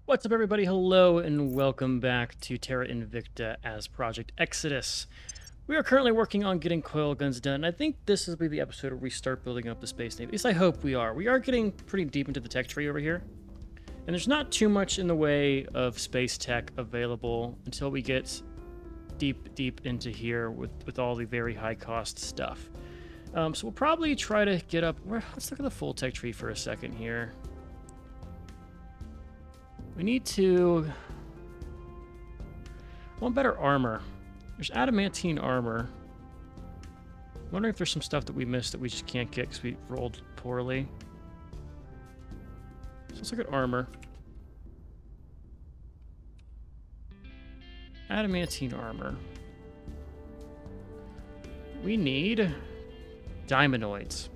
What's up, everybody? Hello, and welcome back to Terra Invicta as Project Exodus. We are currently working on getting coil guns done. I think this will be the episode where we start building up the space navy. At least I hope we are. We are getting pretty deep into the tech tree over here. And there's not too much in the way of space tech available until we get deep into here with all the very high-cost stuff. So we'll probably try to get up... Let's look at the full tech tree for a second here. We need to... I want better armor. There's adamantine armor. I'm wondering if there's some stuff that we missed that we just can't get because we rolled poorly. So let's look at armor. Adamantine armor. We need diamondoids.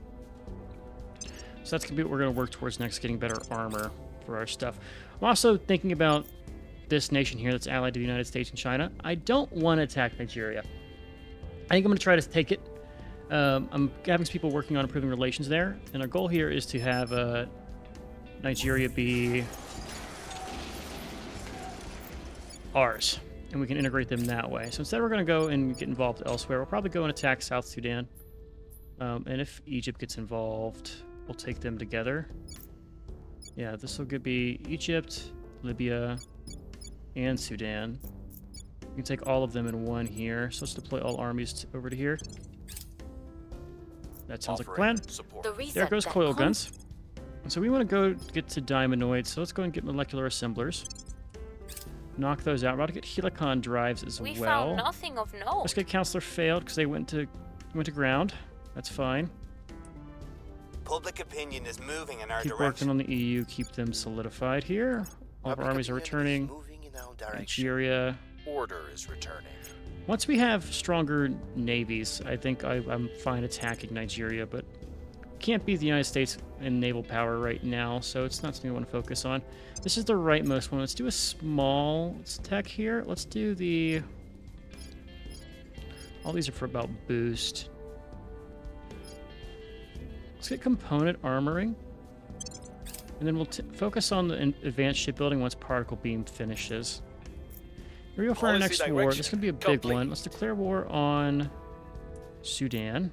So that's going to be what we're going to work towards next, getting better armor for our stuff. I'm also thinking about this nation here that's allied to the United States and China. I don't want to attack Nigeria. I think I'm going to try to take it. I'm having some people working on improving relations there, and our goal here is to have Nigeria be ours, and we can integrate them that way. So instead we're going to go and get involved elsewhere. We'll probably go and attack South Sudan, and if Egypt gets involved, we'll take them together. Yeah, this will be Egypt, Libya, and Sudan. We can take all of them in one here. So let's deploy all armies over to here. That sounds like a plan. There goes coil guns. And so we want to go get to diamondoids. So let's go and get molecular assemblers. Knock those out. We're about to get helicon drives as well. We found nothing of note. Let's get counselor failed because they went to ground. That's fine. Public opinion is moving in our Keep working on the EU. Keep them solidified here. All of our armies are returning. Nigeria. Order is returning. Once we have stronger navies, I think I'm fine attacking Nigeria, but can't beat the United States in naval power right now, so it's not something I want to focus on. This is the rightmost one. Let's do a small tech here. Let's do the... All these are for about boost. Let's get component armoring. And then we'll focus on the advanced shipbuilding once particle beam finishes. Here we go for our next war. This is going to be a big one. Let's declare war on Sudan.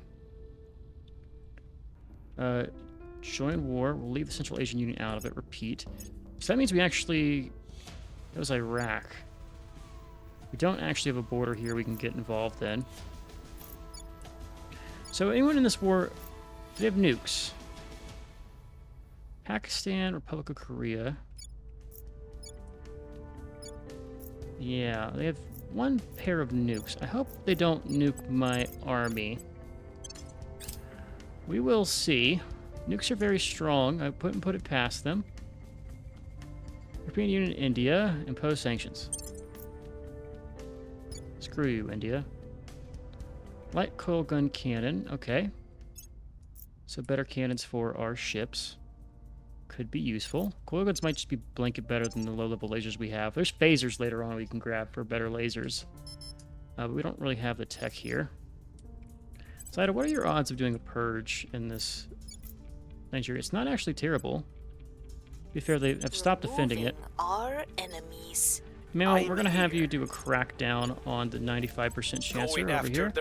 Join war. We'll leave the Central Asian Union out of it. Repeat. So that means we actually... That was Iraq. We don't actually have a border here we can get involved in. So anyone in this war... Do they have nukes? Pakistan, Republic of Korea. Yeah, they have one pair of nukes. I hope they don't nuke my army. We will see. Nukes are very strong. I wouldn't put it past them. European Union, India, impose sanctions. Screw you, India. Light coil gun cannon. Okay. So better cannons for our ships. Could be useful. Coil guns might just be blanket better than the low-level lasers we have. There's phasers later on we can grab for better lasers. But we don't really have the tech here. Saida, what are your odds of doing a purge in this Nigeria? It's not actually terrible. To be fair, they have stopped defending it. Our enemies. Meanwhile, we're going to have you do a crackdown on the 95% Chancellor over here.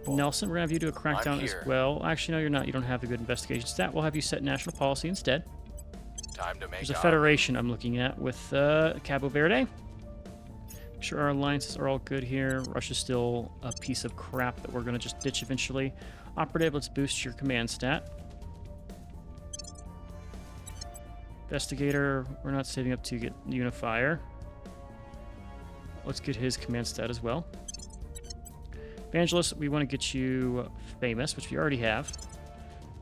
Nelson, we're going to have you do a crackdown as well. Actually, no, you're not. You don't have the good investigation stat. We'll have you set national policy instead. There's a federation I'm looking at with Cabo Verde. Make sure our alliances are all good here. Russia's still a piece of crap that we're going to just ditch eventually. Operative, let's boost your command stat. Investigator, we're not saving up to get Unifier. Let's get his command stat as well. Evangelist, we want to get you famous, which we already have.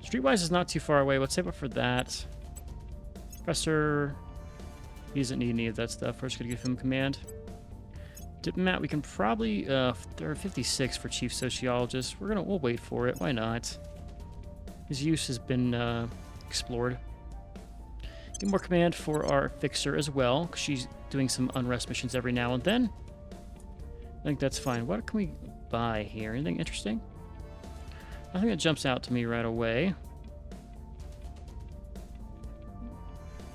Streetwise is not too far away. Let's save up for that. Professor, he doesn't need any of that stuff. We're just going to give him command. Diplomat, we can probably... there are 56 for chief sociologist. We'll wait for it. Why not? His use has been explored. Get more command for our fixer as well, because she's doing some unrest missions every now and then. I think that's fine. What can we buy here? Anything interesting? Nothing that jumps out to me right away.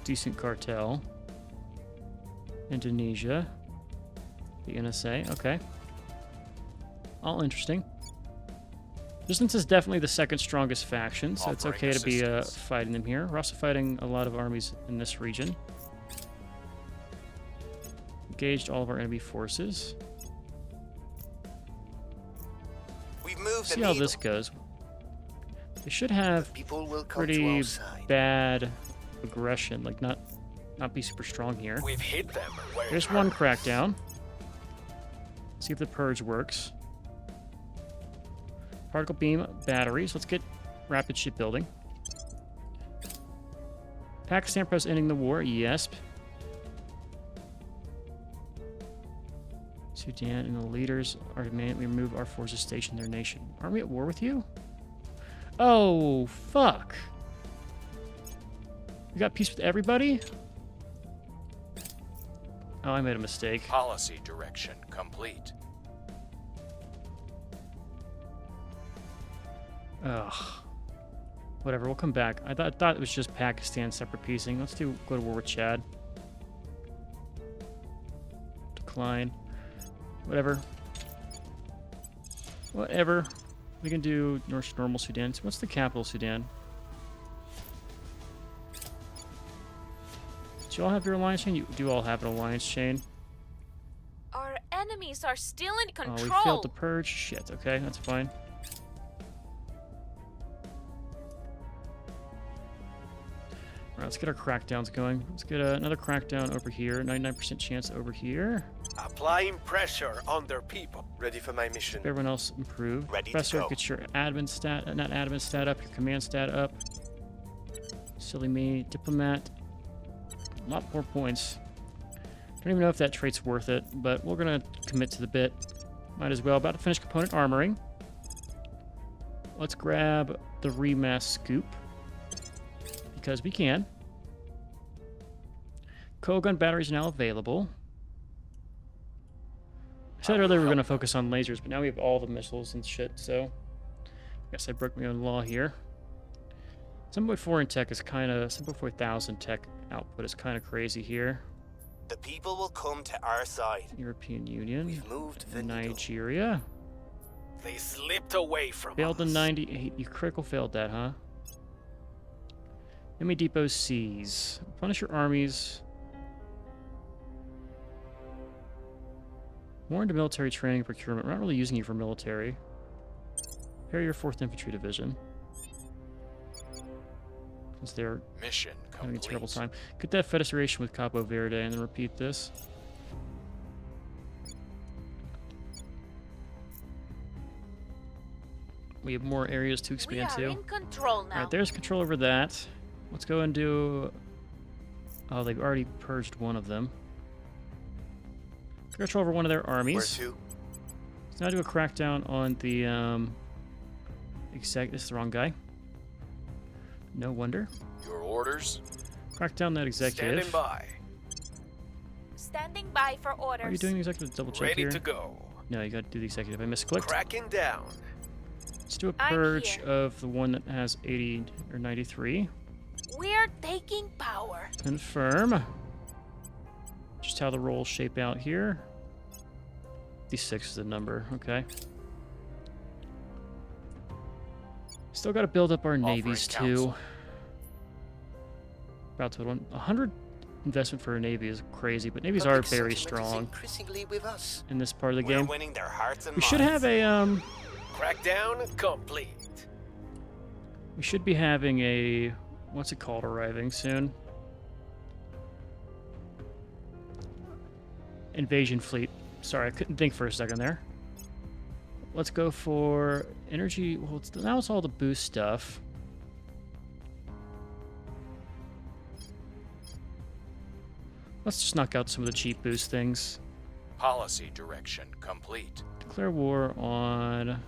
decent cartel. Indonesia. The NSA. Okay. All interesting. Resistance is definitely the second strongest faction, so it's okay to be fighting them here. We're also fighting a lot of armies in this region. Engaged all of our enemy forces. We've moved See how this goes. They should have pretty bad aggression, like not be super strong here. We've hit them. There's one crackdown. See if the purge works. Particle beam batteries. Let's get rapid shipbuilding. Pakistan press ending the war. Yes. Sudan and the leaders are demanding we remove our forces stationed in their nation. Aren't we at war with you? Oh, fuck. You got peace with everybody? Oh, I made a mistake. Policy direction complete. Ugh. Whatever, we'll come back. I thought it was just Pakistan separate piecing. Let's go to war with Chad. Decline. Whatever. Whatever. We can do normal Sudan. So what's the capital Sudan? Do you all have your alliance chain? You do all have an alliance chain. Our enemies are still in Oh, control. we failed to purge. Shit, okay, that's fine. Alright, let's get our crackdowns going. Let's get another crackdown over here. 99% chance over here. Applying pressure on their people. Ready for my mission. Everyone else improve. Ready to Professor, go. get your admin stat, not admin stat up, your command stat up. Silly me. Diplomat. A lot more points. Don't even know if that trait's worth it, but we're gonna commit to the bit. Might as well. About to finish component armoring. Let's grab the remass scoop. Because we can. Coal gun batteries are now available. I said earlier we were going to focus on lasers, but now we have all the missiles and shit, so... I guess I broke my own law here. 7.4 in tech is kind of... 7.4,000 tech output is kind of crazy here. The people will come to our side. European Union. We've moved the needle. Nigeria. They slipped away from Failed us. in 98. You critical failed that, huh? Enemy depot seize. Punish your armies. More into military training and procurement. We're not really using you for military. Prepare your 4th Infantry Division. Since they're Mission having a complete. terrible time. Get that federation with Cabo Verde and then repeat this. We have more areas to We expand are to. in control now. Alright, there's control over that. Let's go and do... Oh, they've already purged one of them. Control over one of their armies. Where to? Let's now do a crackdown on the, This is the wrong guy. No wonder. Your orders? Crack down that executive. Standing by. Standing by for orders. Are you doing the executive? Double check Ready here. to go. No, you gotta do the executive. I misclicked. Cracking down. Let's do a I'm purge here. of the one that has 80 or 93. We're taking power. Confirm. Just how the rolls shape out here. 56 is the number. Okay. Still got to build up our navies too. council. About total 100 investment for a navy is crazy, but navies are very strong Increasingly with us. in this part of the We're game. winning their hearts and We minds. should have a Crackdown complete. we should be having a what's it called arriving soon. Invasion fleet. Sorry, I couldn't think for a second there. Let's go for energy. Well, now it's all the boost stuff. Let's just knock out some of the cheap boost things. Policy direction complete. Declare war on...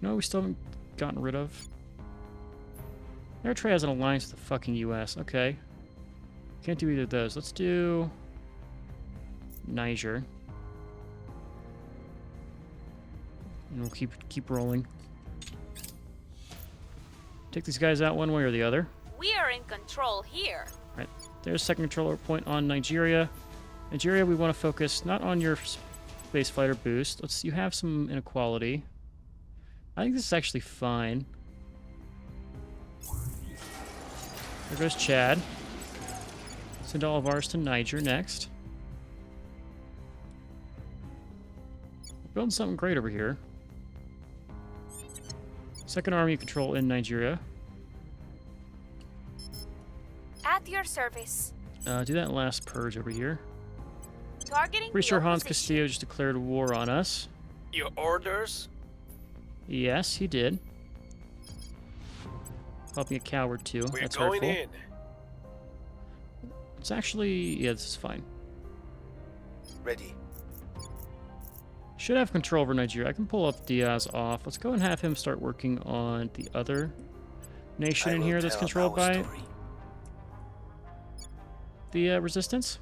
No, we still haven't gotten rid of. Eritrea has an alliance with the fucking US. Okay. Can't do either of those. Let's do... Niger. And we'll keep rolling. Take these guys out one way or the other. We are in control here. Right, there's second controller point on Nigeria. Nigeria, we want to focus not on your space fighter boost. You have some inequality. I think this is actually fine. There goes Chad. Send all of ours to Niger next. We're building something great over here. Second army control in Nigeria. At your service. Do that last purge over here. Targeting Pretty sure the Hans opposition. Castillo just declared war on us. Your orders? Yes, he did. Called me a coward too. We're That's going hurtful. in. It's actually, yeah, this is fine. Ready. Should have control over Nigeria. I can pull up Diaz off. Let's go and have him start working on the other nation in here that's controlled by the resistance.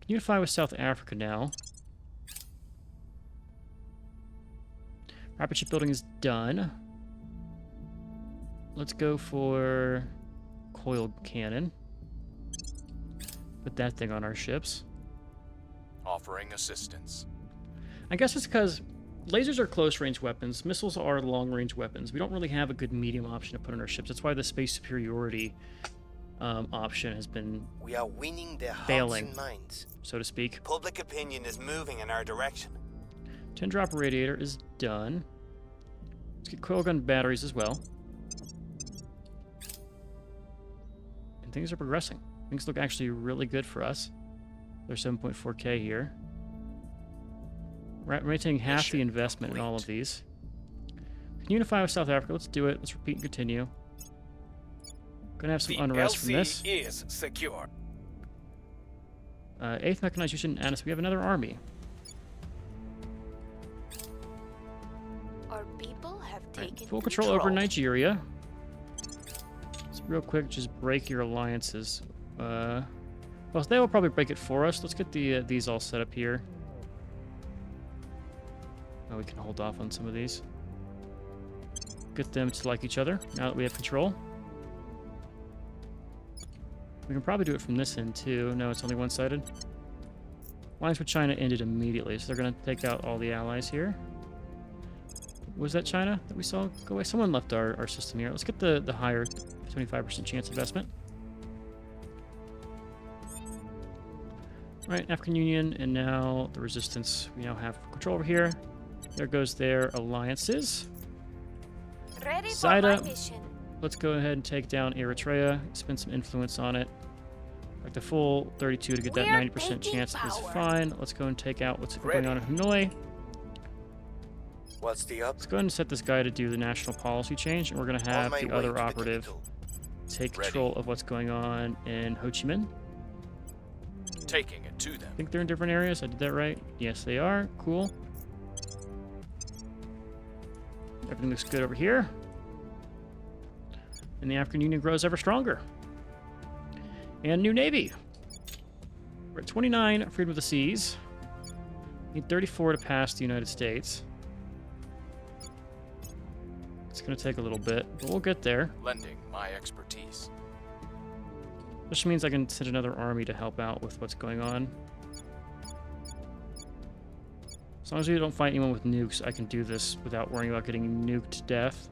Can unify with South Africa now. Rapid shipbuilding is done. Let's go for coiled cannon. Put that thing on our ships. Offering assistance. I guess it's because lasers are close-range weapons, missiles are long-range weapons. We don't really have a good medium option to put on our ships. That's why the space superiority option has been We are winning their hearts Failing. and minds. so to speak. Public opinion is moving in our direction. 10-drop radiator is done. Let's get coil gun batteries as well. And things are progressing. Things look actually really good for us. They're 7.4K here. We're maintaining half the Mission investment in all of complete. these. Can unify with South Africa. Let's do it. Let's repeat and continue. Gonna have some The unrest from LC this. is secure. 8th Mechanized Division, Annis. We have another army. Our people have taken Full control over Nigeria. Let's real quick just break your alliances. Well, they will probably break it for us. Let's get these all set up here. Oh, we can hold off on some of these. Get them to like each other now that we have control. We can probably do it from this end too. No, it's only one-sided. Alliance with China ended immediately, so they're going to take out all the allies here. Was that China that we saw go away? Someone left our system here. Let's get the higher 25% chance investment. Right, African Union, and now the Resistance. We now have control over here. There goes their alliances. Ready for Zaida. my mission. Let's go ahead and take down Eritrea, spend some influence on it. Like the full 32 to get that We are 90% taking chance is power. fine. Let's go and take out what's going on in Hanoi. What's the up? Let's go ahead and set this guy to do the national policy change, and we're going to On have my the way other to the operative capital. take Ready. control of what's going on in Ho Chi Minh. Taking it to them. I think they're in different areas. I did that right. Yes, they are. Cool. Everything looks good over here. And the African Union grows ever stronger. And new navy. We're at 29, freedom of the seas. Need 34 to pass the United States. It's going to take a little bit, but we'll get there. Lending my expertise. Which means I can send another army to help out with what's going on. As long as we don't fight anyone with nukes, I can do this without worrying about getting nuked to death.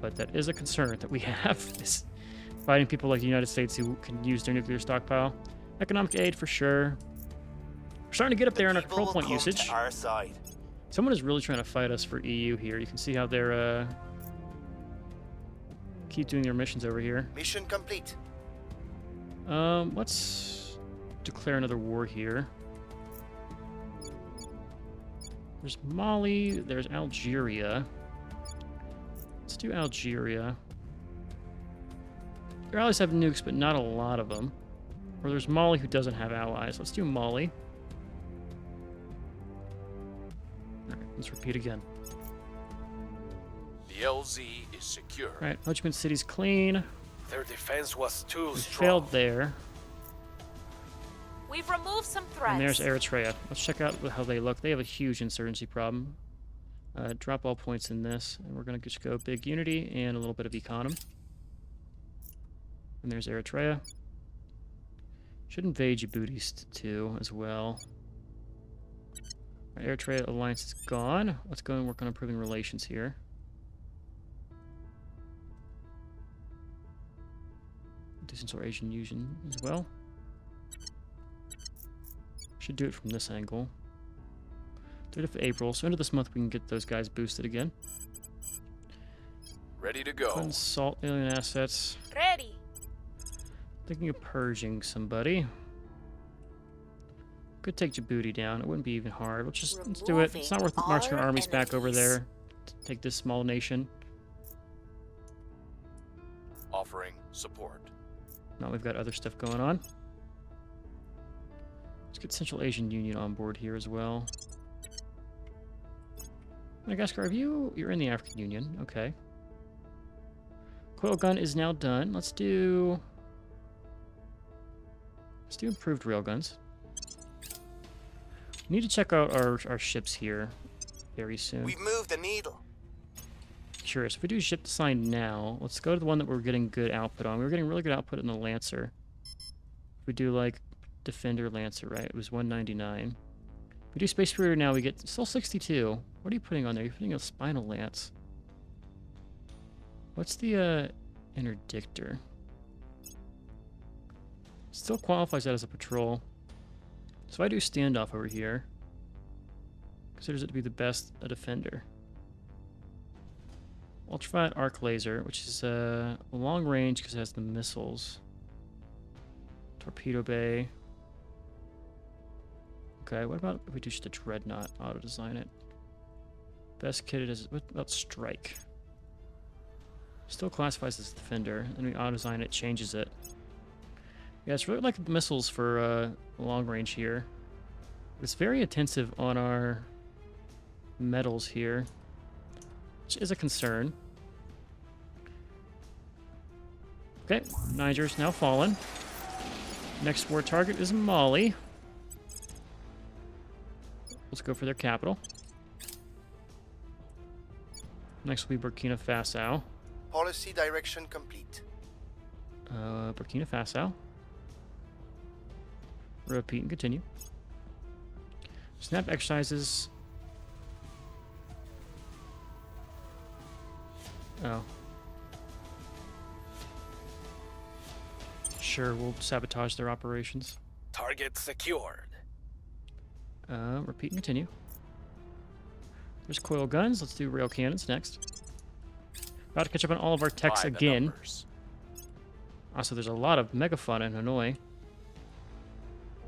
But that is a concern that we have, is fighting people like the United States who can use their nuclear stockpile. Economic aid for sure. We're starting to get up there in our People control will point come usage. to our side. Someone is really trying to fight us for EU here. You can see how they're keep doing their missions over here. Mission complete. Let's declare another war here. There's Mali, there's Algeria. Let's do Algeria. Their allies have nukes, but not a lot of them. Or there's Mali who doesn't have allies. Let's do Mali. Alright, let's repeat again. The LZ is secure. Alright, Ho Chi Minh City's clean. Their defense was too We strong. failed there. We've removed some threats. And there's Eritrea. Let's check out how they look. They have a huge insurgency problem. Drop all points in this, and we're going to just go big unity and a little bit of econom. And there's Eritrea. Should invade Djibouti too, as well. Our Eritrea alliance is gone. Let's go and work on improving relations here. Do Central Asian Union as well. Should do it from this angle. 3rd of April, so end of this month we can get those guys boosted again. Ready to go. Consult alien assets. Ready. Thinking of purging somebody. Could take Djibouti down. It wouldn't be even hard. Let's do it. It's not worth marching our armies back over there to take this small nation. Offering support. Now we've got other stuff going on. Let's get Central Asian Union on board here as well. Madagascar, you're in the African Union. Okay. Coil gun is now done. Let's do improved railguns. We need to check out our ships here very soon. We've moved the needle. Curious. If we do ship design now, let's go to the one that we're getting good output on. We were getting really good output in the Lancer. If we do like Defender Lancer, right? It was 199. We do Space Superior now, we get still 62. What are you putting on there? You're putting a Spinal Lance. What's the Interdictor? Still qualifies that as a patrol. So I do Standoff over here. Considers it to be the best a defender. Ultraviolet Arc Laser, which is long range because it has the missiles. Torpedo Bay. Okay, what about if we do just a Dreadnought? Auto-design it. Best kitted is... What about Strike? Still classifies as Defender. Then we auto-design it, changes it. Yeah, it's really like the missiles for long range here. It's very intensive on our metals here, which is a concern. Okay, Niger's now fallen. Next war target is Mali. Let's go for their capital. Next will be Burkina Faso. Policy direction complete. Burkina Faso. Repeat and continue. Snap exercises. Oh. Sure, we'll sabotage their operations. Target secured. Repeat and continue. There's coil guns. Let's do rail cannons next. About to catch up on all of our techs By the again. numbers. Also, there's a lot of megafauna in Hanoi.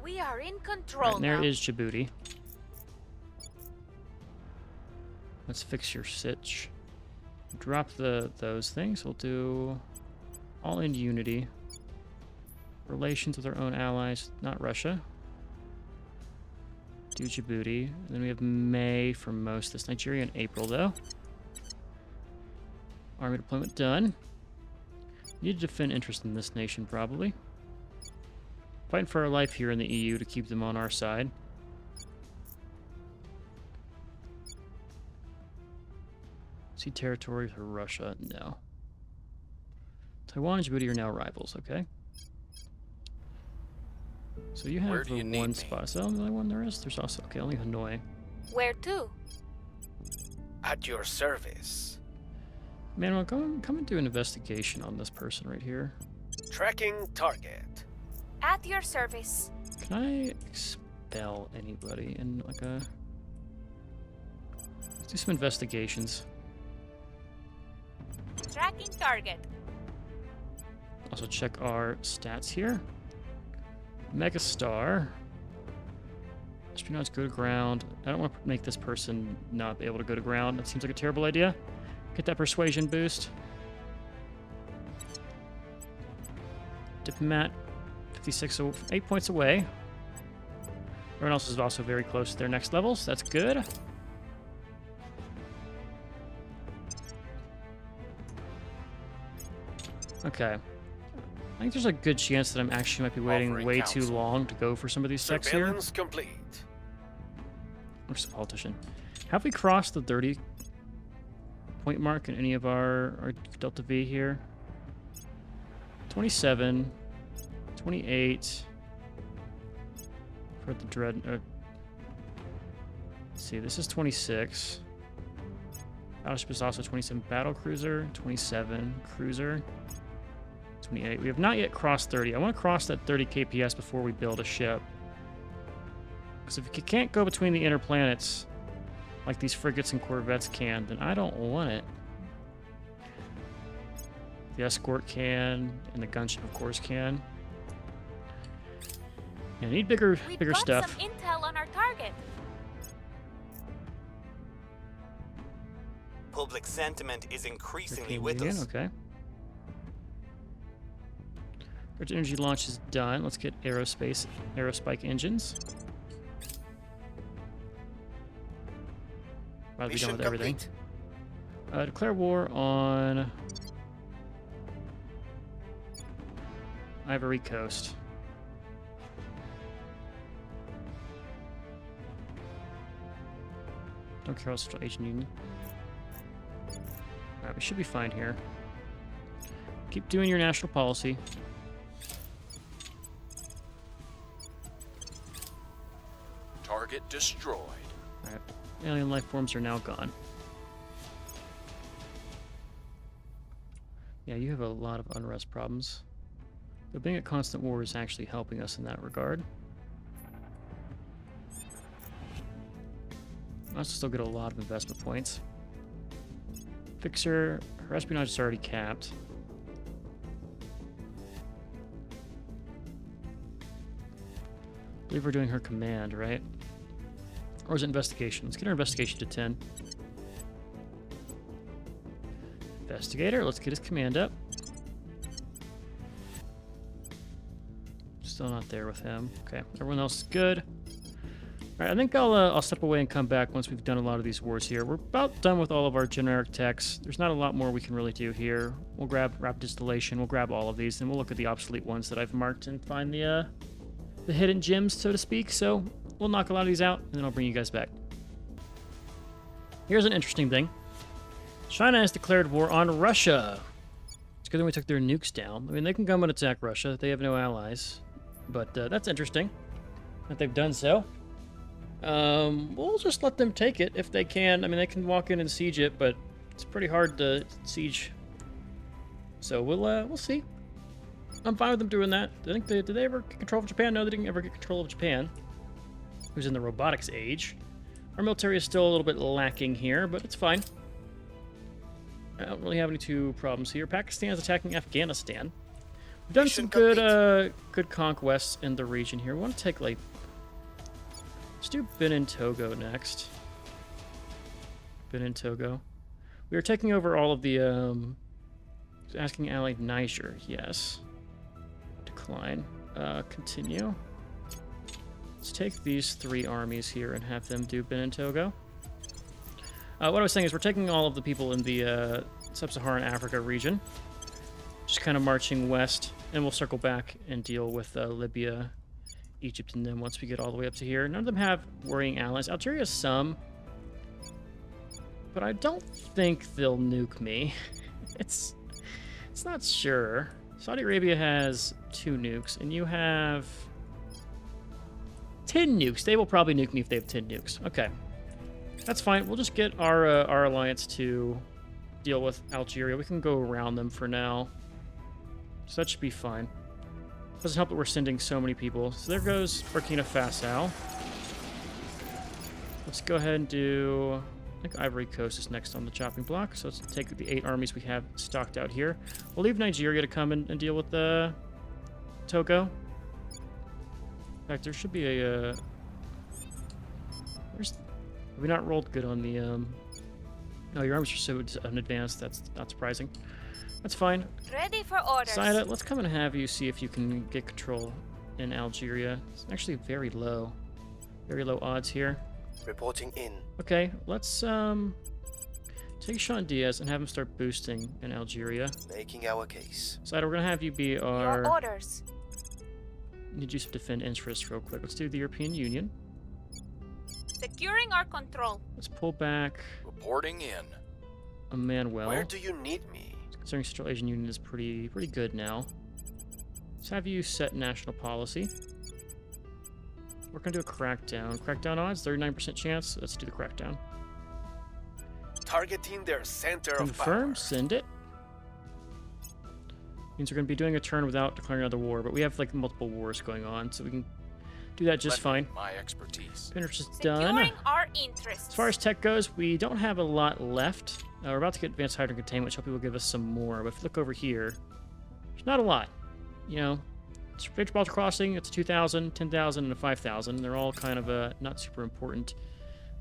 We are in control Right, and there now. is Djibouti. Let's fix your sitch. Drop those things. We'll do all in unity. Relations with our own allies, not Russia. Do Djibouti. And then we have May for most of this. Nigeria in April, though. Army deployment done. Need to defend interest in this nation, probably. Fighting for our life here in the EU to keep them on our side. See territory for Russia? No. Taiwan and Djibouti are now rivals, okay? So you Where have do you the need one me? spot. Is that the only one there is? There's also, okay, only Hanoi. Where to? At your service. Manuel, come and do an investigation on this person right here. Tracking target. At your service. Can I expel anybody in like a... Let's do some investigations. Tracking target. Also check our stats here. Megastar. Espionage, go to ground. I don't want to make this person not be able to go to ground. That seems like a terrible idea. Get that persuasion boost. Diplomat, 56, so 8 points away. Everyone else is also very close to their next levels. That's good. Okay. I think there's a good chance that I'm actually might be waiting Offering way too counsel. long to go for some of these techs here. Surveillance complete. I'm just a politician. Have we crossed the 30 point mark in any of our Delta V here. 27, 28 for the Dread. Let's see, this is 26. Battleship is also 27. Battle cruiser, 27. Cruiser, 28. We have not yet crossed 30. I want to cross that 30 KPS before we build a ship. Because if you can't go between the inner planets like these frigates and corvettes can, then I don't want it. The escort can, and the gunship, of course, can. Yeah, I need bigger We've stuff. got some intel on our target. Public sentiment is increasingly European with Union, us. okay. Bridge energy launch is done. Let's get aerospike engines. Rather be done Mission with everything. complete. Declare war on Ivory Coast. Don't care about Central Asian Union. Alright, we should be fine here. Keep doing your national policy. Target destroyed. Alright, alien life forms are now gone. Yeah, you have a lot of unrest problems. But being at constant war is actually helping us in that regard. I also still get a lot of investment points. Fixer, her espionage is already capped. I believe we're doing her command, right? Or is it investigation? Let's get our investigation to 10. Investigator, let's get his command up. Still not there with him. Okay, everyone else is good. All right, I think I'll step away and come back once we've done a lot of these wars here. We're about done with all of our generic techs. There's not a lot more we can really do here. We'll grab rapid distillation. We'll grab all of these, and we'll look at the obsolete ones that I've marked and find the hidden gems, so to speak. So we'll knock a lot of these out, and then I'll bring you guys back. Here's an interesting thing. China has declared war on Russia. It's good that we took their nukes down. I mean, they can come and attack Russia. They have no allies. But that's interesting that they've done so. We'll just let them take it if they can. I mean, they can walk in and siege it, but it's pretty hard to siege. So we'll see. I'm fine with them doing that. Did they ever get control of Japan? No, they didn't ever get control of Japan. Who's in the robotics age. Our military is still a little bit lacking here, but it's fine. I don't really have any two problems here. Pakistan is attacking Afghanistan. We've done some good conquests in the region here. We want to take, like... Let's do Benin Togo next. Benin Togo. We are taking over all of the, asking allied Niger. Yes. Decline. Continue. Let's take these 3 armies here and have them do Benin Togo. What I was saying is we're taking all of the people in the Sub-Saharan Africa region. Just kind of marching west, and we'll circle back and deal with Libya, Egypt, and then once we get all the way up to here. None of them have worrying allies. Algeria has some, but I don't think they'll nuke me. It's not sure. Saudi Arabia has 2 nukes, and you have 10 nukes. They will probably nuke me if they have 10 nukes. Okay. That's fine. We'll just get our alliance to deal with Algeria. We can go around them for now. So that should be fine. Doesn't help that we're sending so many people. So there goes Burkina Faso. Let's go ahead and do... I think Ivory Coast is next on the chopping block. So let's take the 8 armies we have stocked out here. We'll leave Nigeria to come and deal with the Togo. In fact, there should be a... Have we not rolled good on the... No, your armies are so unadvanced. That's not surprising. That's fine. Ready for orders. Sada, let's come and have you see if you can get control in Algeria. It's actually very low odds here. Reporting in. Okay, let's take Sean Diaz and have him start boosting in Algeria. Making our case. Sada, we're gonna have you be our... Your orders. Need you to defend interests real quick. Let's do the European Union. Securing our control. Let's pull back. Reporting in. Manuel. Where do you need me? Considering Central Asian Union is pretty good now. Let's have you set national policy. We're gonna do a crackdown. Crackdown odds, 39% chance. Let's do the crackdown. Targeting their center of power. Confirm, send it. Means we're gonna be doing a turn without declaring another war, but we have like multiple wars going on, so we can do that just fine. My expertise. Finish is done. Securing our interests. As far as tech goes, we don't have a lot left. We're about to get advanced hydrant containment, which hopefully will give us some more. But if you look over here, there's not a lot. You know, it's Gibraltar Crossing, it's 2,000, 10,000, and a 5,000. They're all kind of not super important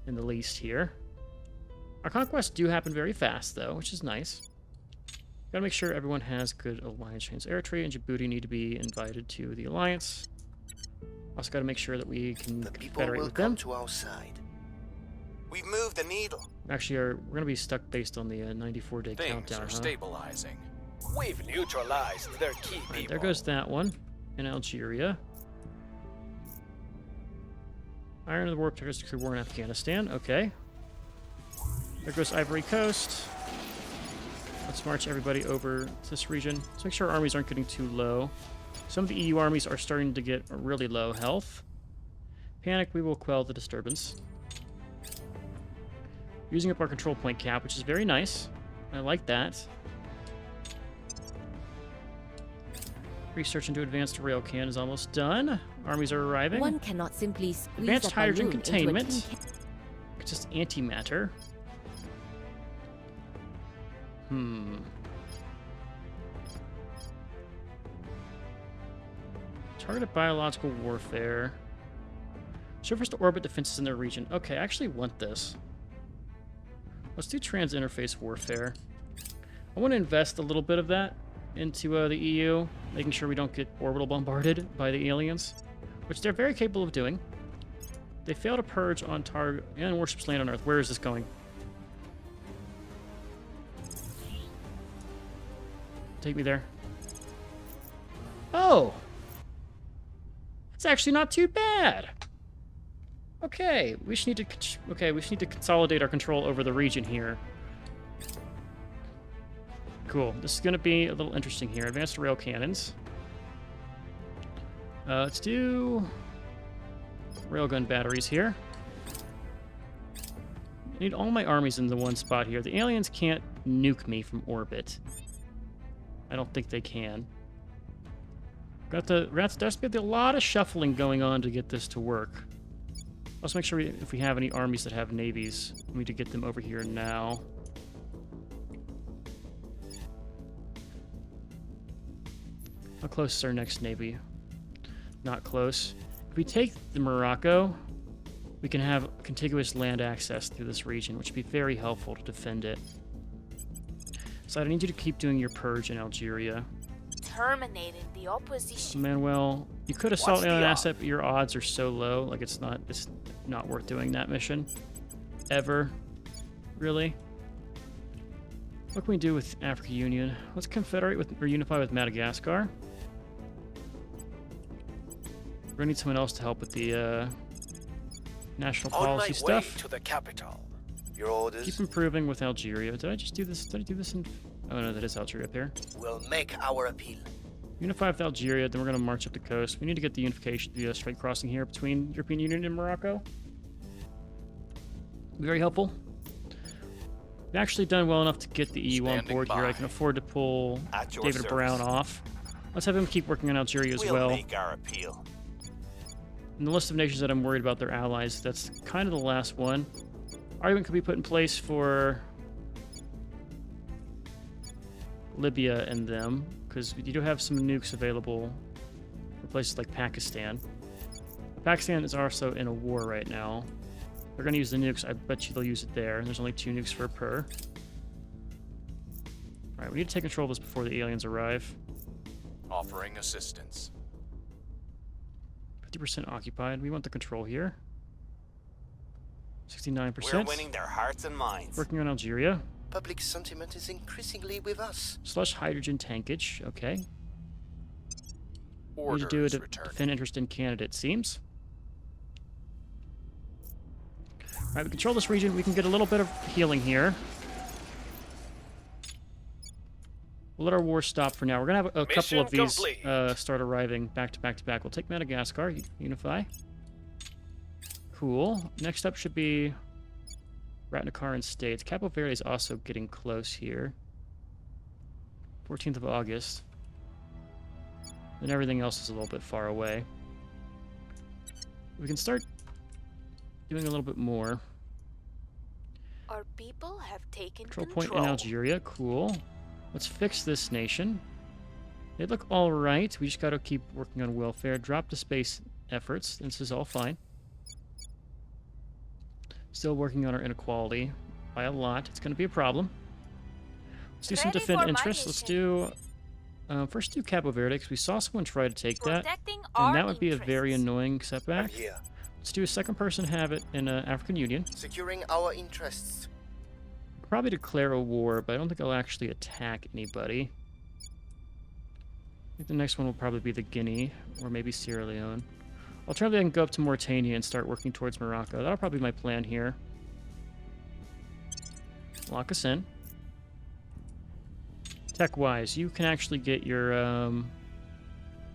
in the least here. Our conquests do happen very fast, though, which is nice. Gotta make sure everyone has good alliance chains. Eritrea and Djibouti need to be invited to the alliance. Also gotta make sure that we can confederate with them. To our side. We've moved the needle. Actually, we're gonna be stuck based on the 94-day Things countdown, are huh? stabilizing. We've neutralized their key Right, people. there goes that one. In Algeria. Iron of the War Protectors declared war in Afghanistan. Okay. There goes Ivory Coast. Let's march everybody over to this region. Let's make sure our armies aren't getting too low. Some of the EU armies are starting to get really low health. Panic, we will quell the disturbance. Using up our control point cap, which is very nice. I like that. Research into advanced rail can is almost done. Armies are arriving. One cannot simply squeeze Advanced a hydrogen balloon into a containment. tin It's just antimatter. Targeted biological warfare. Surface to orbit defenses in their region. Okay, I actually want this. Let's do trans-interface warfare. I want to invest a little bit of that into the EU, making sure we don't get orbital bombarded by the aliens, which they're very capable of doing. They fail to purge on target and warships land on Earth. Where is this going? Take me there. Oh! It's actually not too bad. Okay, we just need to consolidate our control over the region here. Cool. This is going to be a little interesting here. Advanced rail cannons. Let's do railgun batteries here. I need all my armies in the one spot here. The aliens can't nuke me from orbit. I don't think they can. There's going to be a lot of shuffling going on to get this to work. Let's make sure if we have any armies that have navies, we need to get them over here now. How close is our next navy? Not close. If we take the Morocco, we can have contiguous land access through this region, which would be very helpful to defend it. So I need you to keep doing your purge in Algeria. Terminating the opposition. Manuel, you could assault an asset, but your odds are so low. Like it's not worth doing that mission. Ever. Really. What can we do with Africa Union? Let's confederate with or unify with Madagascar. We're gonna need someone else to help with the national policy stuff. On my way to the capital. Your orders? Keep improving with Algeria. Did I just do this? Did I do this in... Oh no, that is Algeria up here. We'll make our appeal. Unify with Algeria, then we're going to march up the coast. We need to get the unification, the straight crossing here between European Union and Morocco. Very helpful. We've actually done well enough to get the EU on board here. I can afford to pull David Brown off. Let's have him keep working on Algeria as well. We'll make our appeal. In the list of nations that I'm worried about their allies, that's kind of the last one. Argument could be put in place for Libya and them, because you do have some nukes available for places like Pakistan. Pakistan is also in a war right now. They're going to use the nukes. I bet you they'll use it there. And there's only 2 nukes per. Alright, we need to take control of this before the aliens arrive. Offering assistance. 50% occupied. We want the control here. 69%. We're winning their hearts and minds. Working on Algeria. Public sentiment is increasingly with us. Slush hydrogen tankage. Okay. We need Orders to do a returning. defend interest in Canada, it seems. Alright, we control this region. We can get a little bit of healing here. We'll let our war stop for now. We're going to have a couple of Mission these complete. start arriving back to back to back. We'll take Madagascar, unify. Cool. Next up should be Ratnakaran States. Capo Verde is also getting close here. 14th of August. And everything else is a little bit far away. We can start doing a little bit more. Our people have taken Control control. point in Algeria. Cool. Let's fix this nation. They look all right. We just got to keep working on welfare. Drop the space efforts. This is all fine. Still working on our inequality by a lot. It's going to be a problem. Let's do some Ready defend for my interests. Let's do... first do Cabo Verde, because we saw someone try to take that. Protecting And our that would be a very interests. annoying I'm setback. here. Let's do a second person have it in African Union. Securing our interests. Probably declare a war, but I don't think I'll actually attack anybody. I think the next one will probably be the Guinea, or maybe Sierra Leone. Alternatively, I can go up to Mauritania and start working towards Morocco. That'll probably be my plan here. Lock us in. Tech-wise, you can actually get your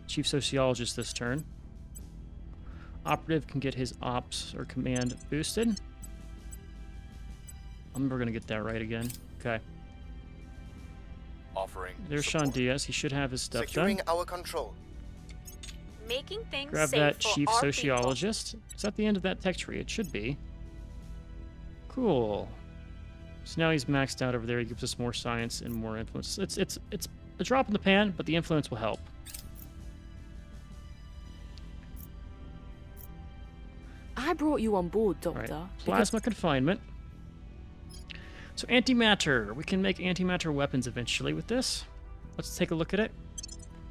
chief sociologist this turn. Operative can get his ops or command boosted. I'm never going to get that right again. Okay. Offering There's Sean support. Diaz. He should have his stuff Securing done. our control. Making things Grab safe that for chief our sociologist. It's at the end of that tech tree. It should be. Cool. So now he's maxed out over there. He gives us more science and more influence. It's a drop in the pan, but the influence will help. I brought you on board, All right. Doctor. Plasma confinement. So antimatter. We can make antimatter weapons eventually with this. Let's take a look at it.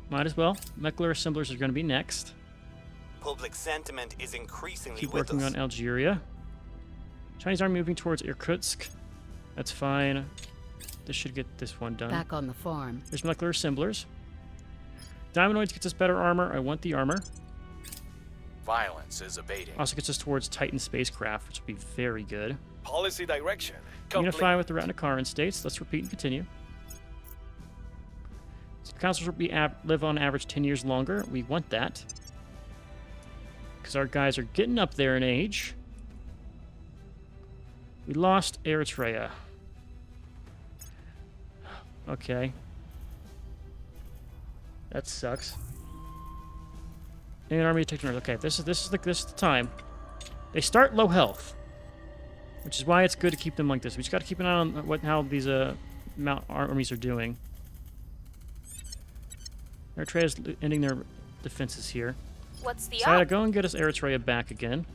Might as well. Molecular assemblers are going to be next. Public sentiment is increasingly Keep with working us. on Algeria. Chinese army moving towards Irkutsk. That's fine. This should get this one done. Back on the farm. There's molecular assemblers. Diamondoids gets us better armor. I want the armor. Violence is abating. Also gets us towards Titan spacecraft, which would be very good. Policy direction. Complete. Unify with the Ratnakaran states. Let's repeat and continue. So councils will live on average 10 years longer. We want that. Because our guys are getting up there in age. We lost Eritrea. Okay. That sucks. An army attacked North. Okay, this is the time. They start low health, which is why it's good to keep them like this. We just got to keep an eye on how these armies are doing. Eritrea is ending their defenses here. What's the So I gotta up? go and get us Eritrea back again.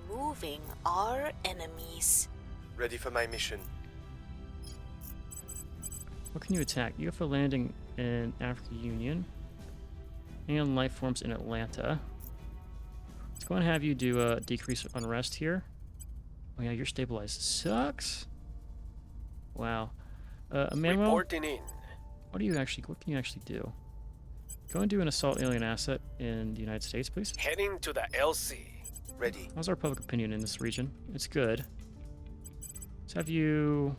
Removing our enemies. Ready for my mission. What can you attack? UFO landing in African Union. And life forms in Atlanta. Let's go and have you do a decrease unrest here. Oh yeah, you're stabilized. Sucks. Wow. Emmanuel, Reporting in. what can you actually do? Go and do an assault alien asset in the United States, please. Heading to the LC. Ready. How's our public opinion in this region? It's good. Let's have you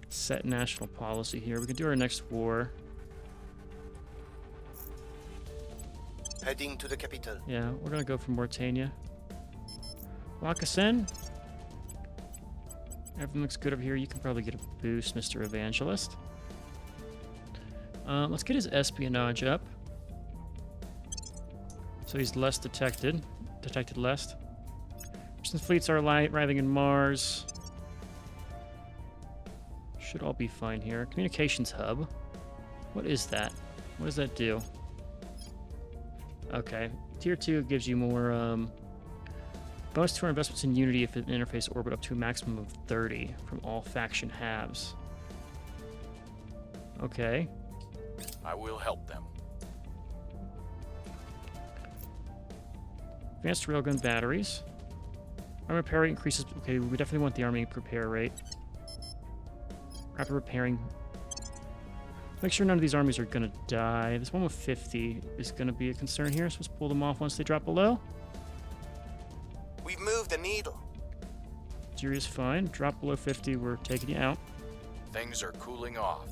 set national policy here. We can do our next war. Heading to the capital. Yeah, we're gonna go for Mauritania. Lock us in. Everything looks good over here. You can probably get a boost, Mr. Evangelist. Let's get his espionage up. So he's less detected. Detected less. Some fleets are arriving in Mars. Should all be fine here. Communications hub. What is that? What does that do? Okay. Tier 2 gives you more bonus to our investments in Unity if an interface orbit up to a maximum of 30 from all faction halves. Okay. I will help them. Advanced railgun batteries. Army repair rate increases. Okay, we definitely want the army repair rate. Rapid repairing. Make sure none of these armies are going to die. This one with 50 is going to be a concern here, so let's pull them off once they drop below. We've moved the needle. Algeria's fine. Drop below 50, we're taking you out. Things are cooling off.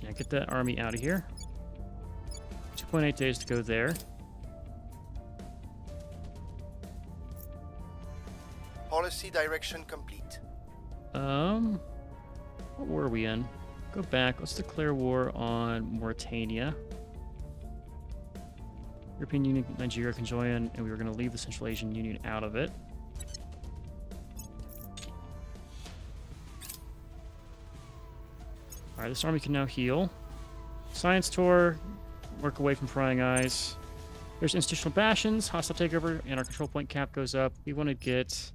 Yeah, get that army out of here. 2.8 days to go there. Policy direction complete. What war are we in? Go back. Let's declare war on Mauritania. European Union, Nigeria can join, and we were going to leave the Central Asian Union out of it. Alright, this army can now heal. Science tour, work away from prying eyes. There's institutional bastions, hostile takeover, and our control point cap goes up. We want to get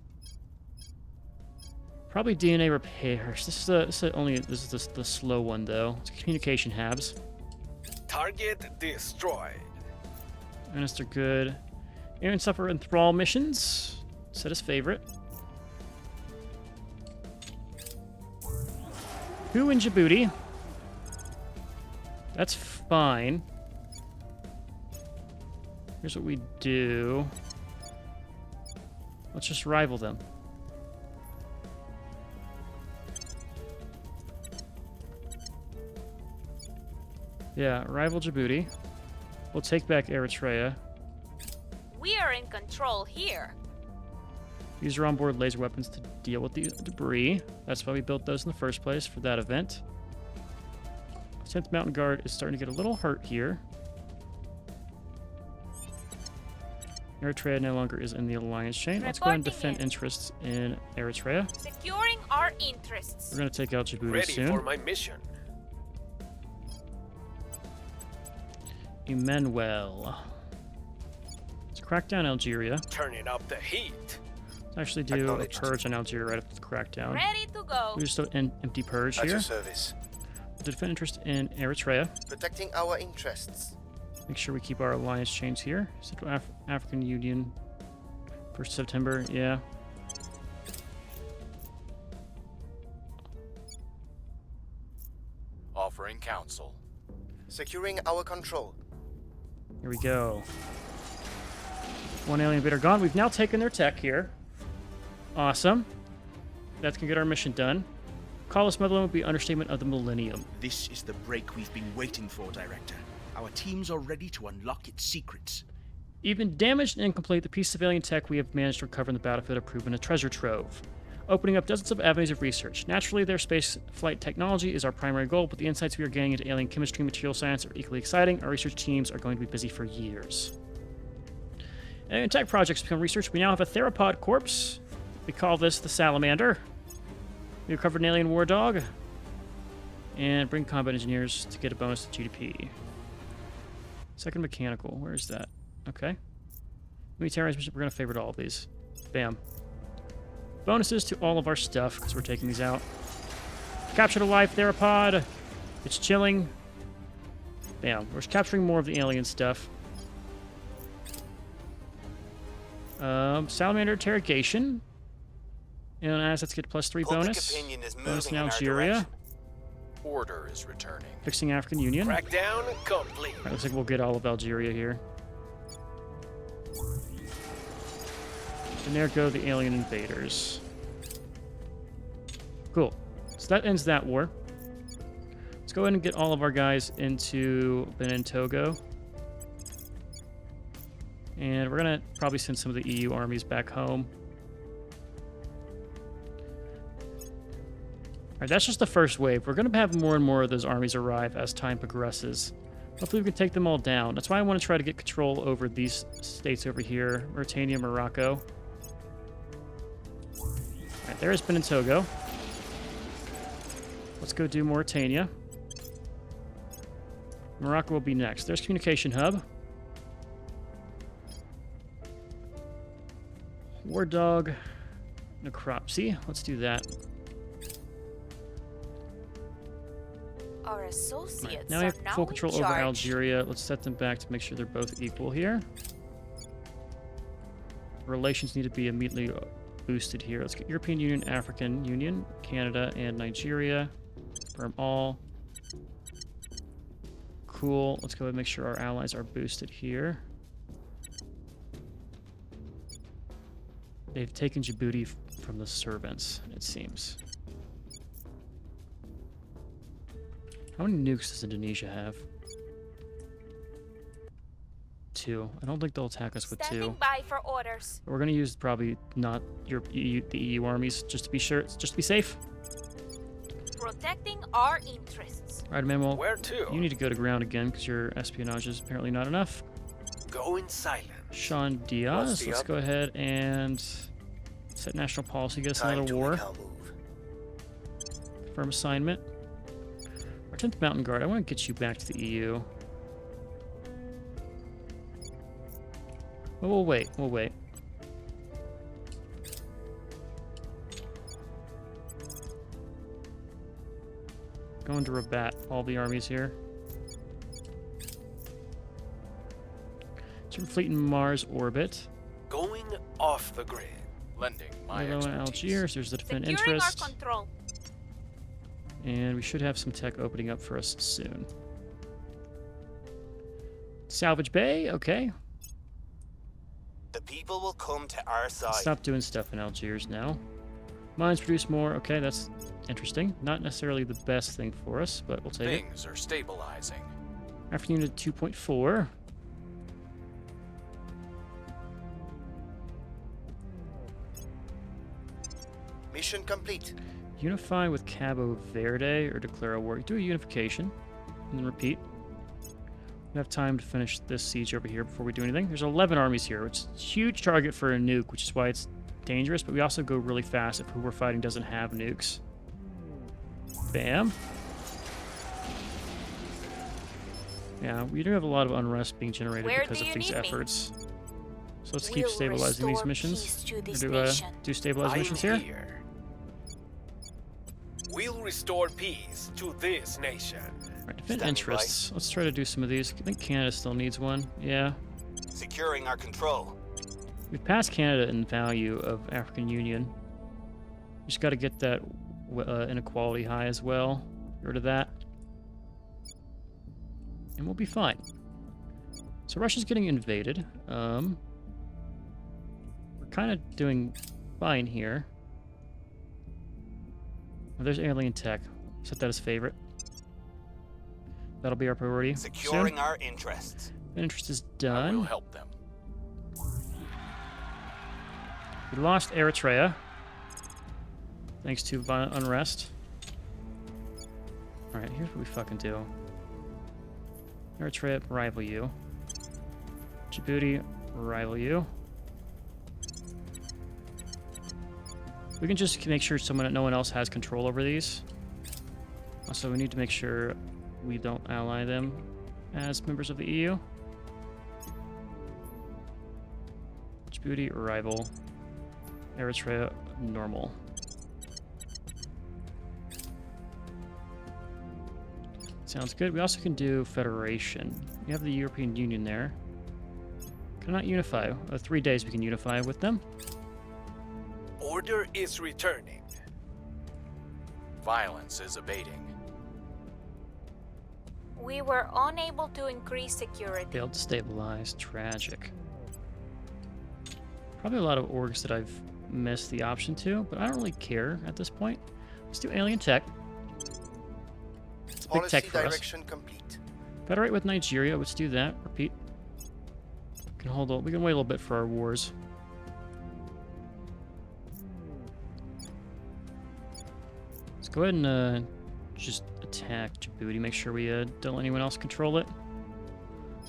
probably DNA repairs. This is the slow one though. It's communication habs. Target destroyed. Minister good. Aaron suffer enthrall missions. Set his favorite. Who in Djibouti? That's fine. Here's what we do. Let's just rival them. Yeah, rival Djibouti. We'll take back Eritrea. We are in control here. Use your onboard laser weapons to deal with the debris. That's why we built those in the first place, for that event. 10th Mountain Guard is starting to get a little hurt here. Eritrea no longer is in the alliance chain. Let's go ahead and defend interests in Eritrea. Securing our interests. We're going to take out Djibouti Ready soon. for my mission. Emmanuel. Let's crack down Algeria. Turning up the heat. Let's actually do a Acknowledged. purge on Algeria right after the crackdown. Ready to go. We just do an empty purge At here. your service. Defend interest in Eritrea. Protecting our interests. Make sure we keep our alliance chains here. Central African Union. 1st September, yeah. Offering counsel. Securing our control. Here we go. One alien invader gone. We've now taken their tech here. Awesome. That's gonna get our mission done. Call us motherland would be understatement of the millennium. This is the break we've been waiting for, Director. Our teams are ready to unlock its secrets. Even damaged and incomplete, the piece of alien tech we have managed to recover in the battlefield have proven a treasure trove, opening up dozens of avenues of research. Naturally, their space flight technology is our primary goal, but the insights we are gaining into alien chemistry and material science are equally exciting. Our research teams are going to be busy for years. Alien tech projects become research. We now have a theropod corpse. We call this the Salamander. We recovered an alien war dog. And bring combat engineers to get a bonus to GDP. Second mechanical. Where is that? Okay. Military mission. We're going to favorite all of these. Bam. Bonuses to all of our stuff because we're taking these out. Captured a live theropod. It's chilling. Bam. We're capturing more of the alien stuff. Salamander interrogation. And assets get +3 Public bonus. opinion is Bonus moving in in our Algeria. direction. Order is returning. Fixing African Union. Crackdown complete. Alright, looks like we'll get all of Algeria here. And there go the alien invaders. Cool. So that ends that war. Let's go ahead and get all of our guys into Benin Togo. And we're going to probably send some of the EU armies back home. Alright, that's just the first wave. We're going to have more and more of those armies arrive as time progresses. Hopefully we can take them all down. That's why I want to try to get control over these states over here. Mauritania, Morocco. Alright, there's Benin Togo. Let's go do Mauritania. Morocco will be next. There's Communication Hub. War Dog. Necropsy. Let's do that. Our associates Now we are have now full in control over charge. Algeria. Let's set them back to make sure they're both equal here. Relations need to be immediately boosted here. Let's get European Union, African Union, Canada, and Nigeria. Confirm all. Cool. Let's go ahead and make sure our allies are boosted here. They've taken Djibouti from the servants, it seems. How many nukes does Indonesia have? 2. I don't think they'll attack us with 2. Standing by for orders. We're gonna use probably not the EU armies just to be sure, just to be safe. Protecting our interests. All right, Manuel. Where to? You need to go to ground again because your espionage is apparently not enough. Go in silence. Sean What's Diaz, the let's up? go ahead and set national policy, get us Time another to war. make our move. Confirm assignment. Our 10th Mountain Guard, I want to get you back to the EU. Well, we'll wait, we'll wait. Going to Rabat all the armies here. German fleet in Mars orbit. Going off the grid. Lending my Milo and expertise. Algiers, there's the defend Securing interest. our control. And we should have some tech opening up for us soon. Salvage Bay, okay. The people will come to our side. Stop doing stuff in Algiers now. Mines produce more, okay, that's interesting. Not necessarily the best thing for us, but we'll take it. Things are stabilizing. African Unit 2.4. Mission complete. Unify with Cabo Verde or declare a war. Do a unification and then repeat. We have time to finish this siege over here before we do anything. There's 11 armies here, which is a huge target for a nuke, which is why it's dangerous, but we also go really fast if who we're fighting doesn't have nukes. Bam. Yeah, we do have a lot of unrest being generated Where because do of you these need me? efforts. So let's keep We'll stabilizing these restore missions. peace to Or this do, nation. do stabilize I'm missions here. here. We'll restore peace to this nation. Right, defend Standing interests. Let's try to do some of these. I think Canada still needs one. Yeah. Securing our control. We've passed Canada in value of African Union. Just got to get that inequality high as well. Get rid of that. And we'll be fine. So Russia's getting invaded. We're kind of doing fine here. Oh, there's alien tech. Set that as favorite. That'll be our priority. Securing soon. our interests. Interest is I will done. help them. We lost Eritrea. Thanks to violent unrest. Alright, here's what we fucking do. Eritrea, rival you. Djibouti, rival you. We can just make sure no one else has control over these. Also, we need to make sure we don't ally them as members of the EU. Djibouti, rival. Eritrea, normal. Sounds good. We also can do Federation. We have the European Union there. Cannot unify. 3 days we can unify with them. Order is returning. Violence is abating. We were unable to increase security. Failed to stabilize. Tragic. Probably a lot of orgs that I've missed the option to, but I don't really care at this point. Let's do alien tech. It's big Policy tech for us. direction complete. Federate with Nigeria. Let's do that. Repeat. We can hold. We can wait a little bit for our wars. Let's go ahead and just attack Djibouti. Make sure we don't let anyone else control it.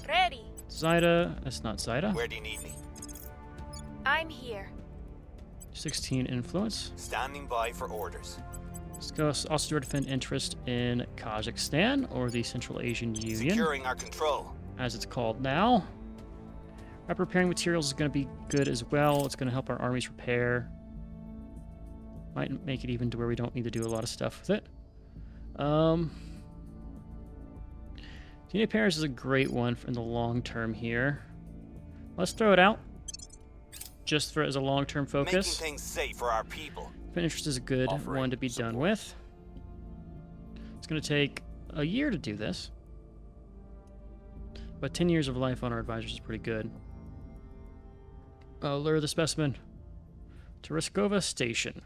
Ready. Zaida. That's not Zaida. Where do you need me? I'm here. 16 influence. Standing by for orders. Let's go also do our defend interest in Kazakhstan, or the Central Asian Union, Securing our control. as it's called now. Rapid repairing materials is going to be good as well. It's going to help our armies repair. Might make it even to where we don't need to do a lot of stuff with it. DNA pairs is a great one in the long term here. Let's throw it out. Just for as a long-term Making focus. things safe for our people. Defend interest is a good Offering one to be done support. with. It's going to take a year to do this. But 10 years of life on our advisors is pretty good. Lure the specimen. To Riskova Station.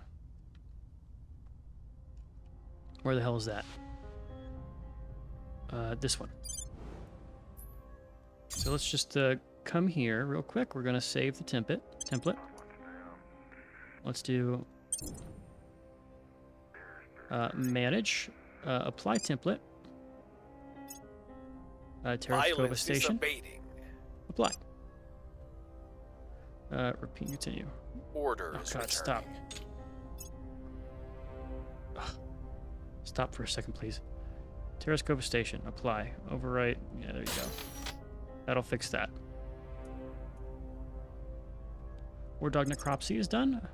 Where the hell is that? this one. So let's just come here real quick. We're going to save the template. Let's do manage, apply template, Terra Invicta Violence is station, abating. apply. Repeat, continue. Order Oh is god, returning. stop. Ugh. Stop for a second, please. Terra Invicta station, apply, overwrite. Yeah, there you go. That'll fix that. War dog necropsy is done.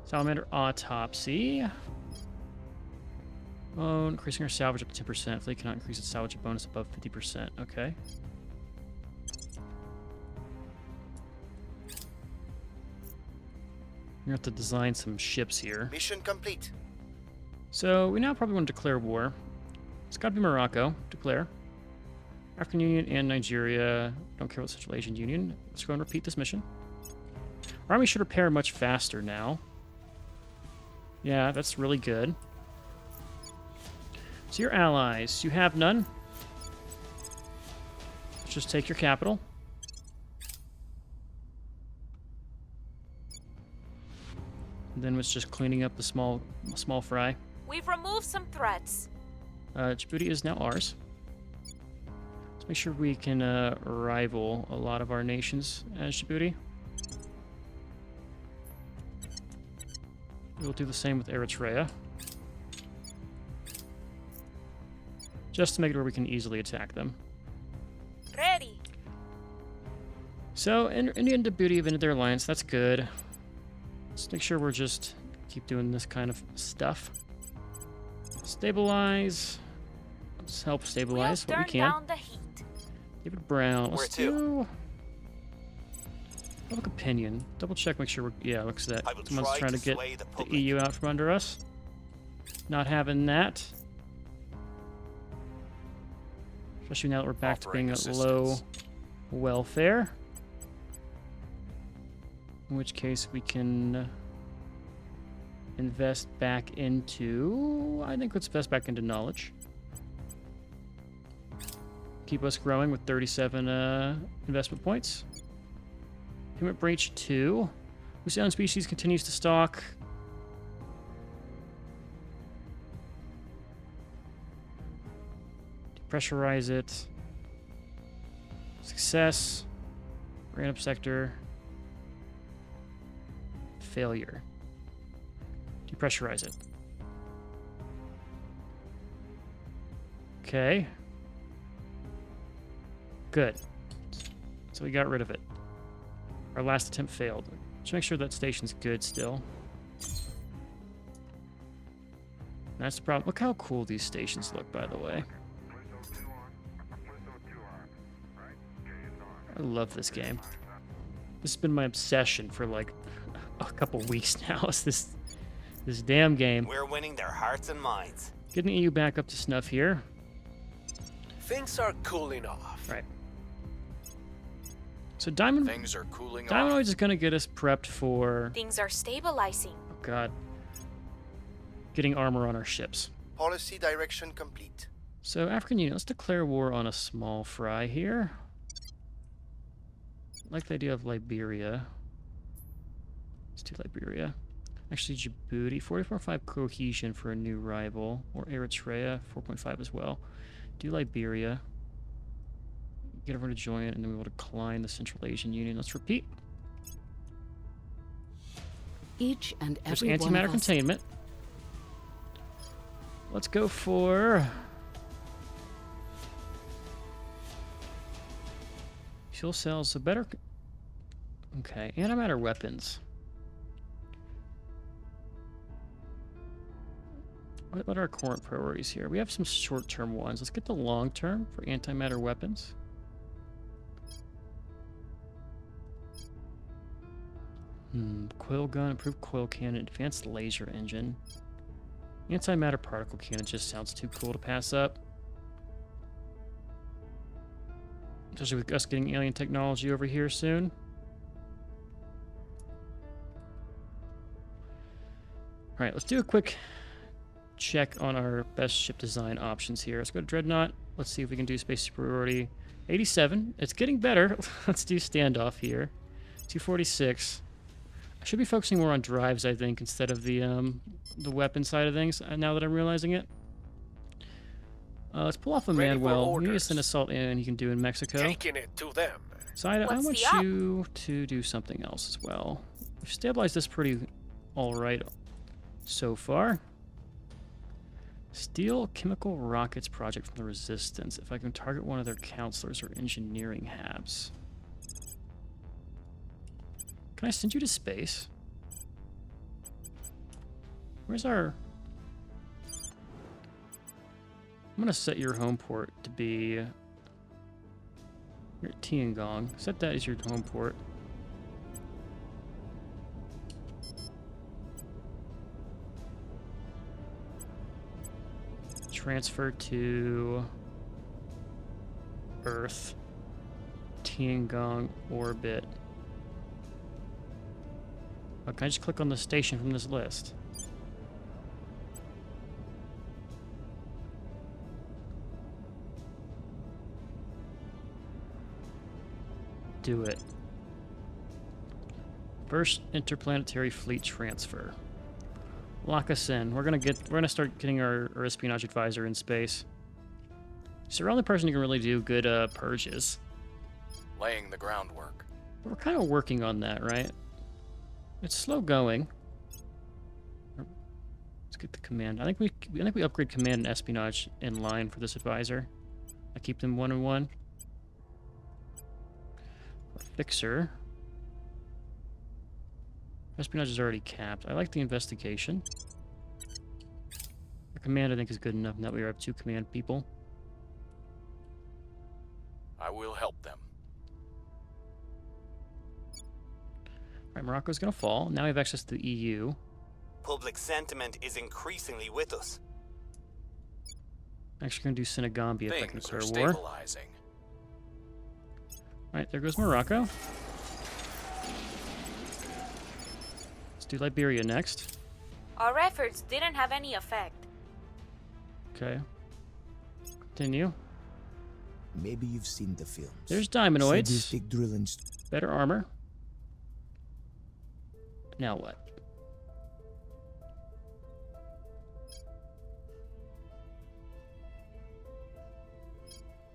Salamander autopsy. Oh, increasing our salvage up to 10%. Fleet cannot increase its salvage bonus above 50%. Okay. We have to design some ships here. Mission complete. So we now probably want to declare war. It's got to be Morocco. Declare. African Union and Nigeria. Don't care about Central Asian Union. Let's go and repeat this mission. Our army should repair much faster now. Yeah, that's really good. So your allies, you have none. Let's just take your capital. And then it's just cleaning up the small fry. We've removed some threats. Djibouti is now ours. Let's make sure we can rival a lot of our nations as Djibouti. We'll do the same with Eritrea. Just to make it where we can easily attack them. Ready. So, India and Djibouti have ended their alliance. That's good. Let's make sure we're just keep doing this kind of stuff. Stabilize. Let's help stabilize We'll what we turn can. down the heat. David Brown. Where Let's to? do public opinion. Double check, make sure we're. Yeah, looks at I that. will Someone's try trying to to get sway the the public. EU out from under us. Not having that. Especially now that we're back to being Offering at low assistance. welfare. In which case we can invest back into. I think let's invest back into knowledge. Keep us growing with 37 investment points. Human Breach 2. Whose own species continues to stalk. Depressurize it. Success. Ran up sector. Failure. Depressurize it. Okay. Good. So we got rid of it. Our last attempt failed. Let's make sure that station's good still. That's the problem. Look how cool these stations look, by the way. I love this game. This has been my obsession for like a couple weeks now. It's this damn game. We're winning their hearts and minds. Getting EU back up to snuff here. Things are cooling off. Right. So Diamond Things are cooling Diamondoid off. is gonna get us prepped for Things are stabilizing. oh god. Getting armor on our ships. Policy direction complete. So African Union, let's declare war on a small fry here. I like the idea of Liberia. Let's do Liberia. Actually, Djibouti, 44.5 cohesion for a new rival. Or Eritrea, 4.5 as well. Do Liberia. Get everyone to join, and then we will decline the Central Asian Union. Let's repeat. Each and There's every one antimatter of us. containment. Let's go for fuel cells. So better. Okay, antimatter weapons. What are our current priorities here? We have some short-term ones. Let's get the long-term for antimatter weapons. Coil gun, improved coil cannon, advanced laser engine. Antimatter particle cannon just sounds too cool to pass up. Especially with us getting alien technology over here soon. Alright, let's do a quick check on our best ship design options here. Let's go to Dreadnought. Let's see if we can do space superiority. 87. It's getting better. Let's do standoff here. 246. I should be focusing more on drives, I think, instead of the weapon side of things, now that I'm realizing it. Let's pull off a Ready for Manuel. We need to orders. send assault in. He can do in Mexico. Taking it to them. Side, I What's want the up? you to do something else as well. We've stabilized this pretty alright so far. Steal chemical rockets project from the Resistance. If I can target one of their counselors or engineering habs. Can I send you to space? Where's our... I'm gonna set your home port to be... You're at Tiangong. Set that as your home port. Transfer to Earth. Tiangong orbit. Oh, can I just click on the station from this list? Do it. First interplanetary fleet transfer. Lock us in. We're gonna start getting our espionage advisor in space. So we're the only person who can really do good purges. Laying the groundwork. But we're kind of working on that, right? It's slow going. Let's get the command. I think we upgrade command and espionage in line for this advisor. I keep them 1-1. Fixer. Espionage is already capped. I like the investigation. Our command, I think, is good enough now that we have 2 command people. I will help them. Alright, Morocco's gonna fall. Now we have access to the EU. Public sentiment is increasingly with us. Actually gonna do Senegambia if I can Things are declare war. stabilizing. Alright, there goes Morocco. Let's do Liberia next. Our efforts didn't have any effect. Okay. Continue. Maybe you've seen the films. There's Diamondoids. Sadistic drilling. Better armor. Now what?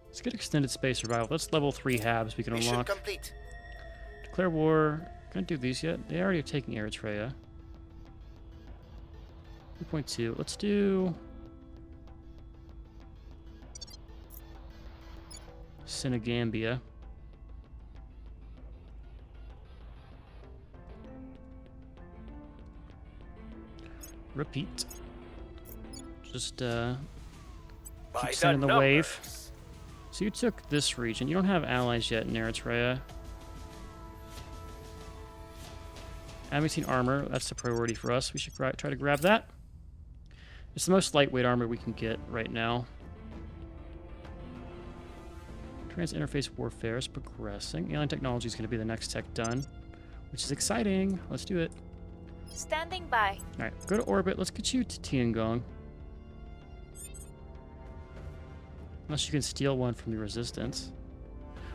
Let's get extended space survival. Let's level 3 habs we can Mission unlock. complete. Declare war. Can't do these yet. They already have taken Eritrea. 2.2. Let's do Senegambia. Repeat. Just By keep sending the wave. numbers. So you took this region. You don't have allies yet in Eritrea. Adamantine armor. That's the priority for us. We should try to grab that. It's the most lightweight armor we can get right now. Trans-interface warfare is progressing. Alien technology is going to be the next tech done, which is exciting. Let's do it. Standing by. All right, go to orbit. Let's get you to Tiangong. Unless you can steal one from the Resistance.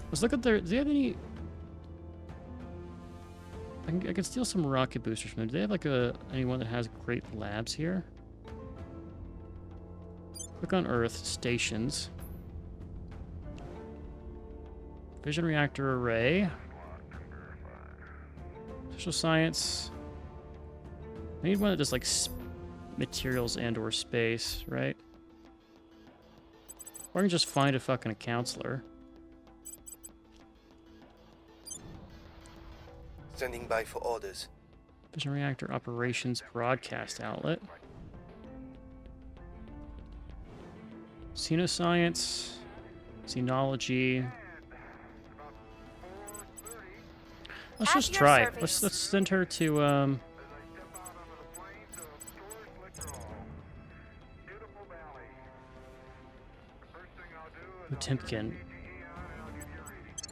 Let's look at their... Do they have any... I can steal some rocket boosters from them. Do they have like anyone that has great labs here? Click on Earth. Stations. Fission reactor array. Social science. I need one that does like materials and or space, right? Or I can just find a fucking counselor. Standing by for orders. Fission reactor operations broadcast outlet. Xenoscience. Xenology. Let's At just your try it. service. Let's send her to Potemkin.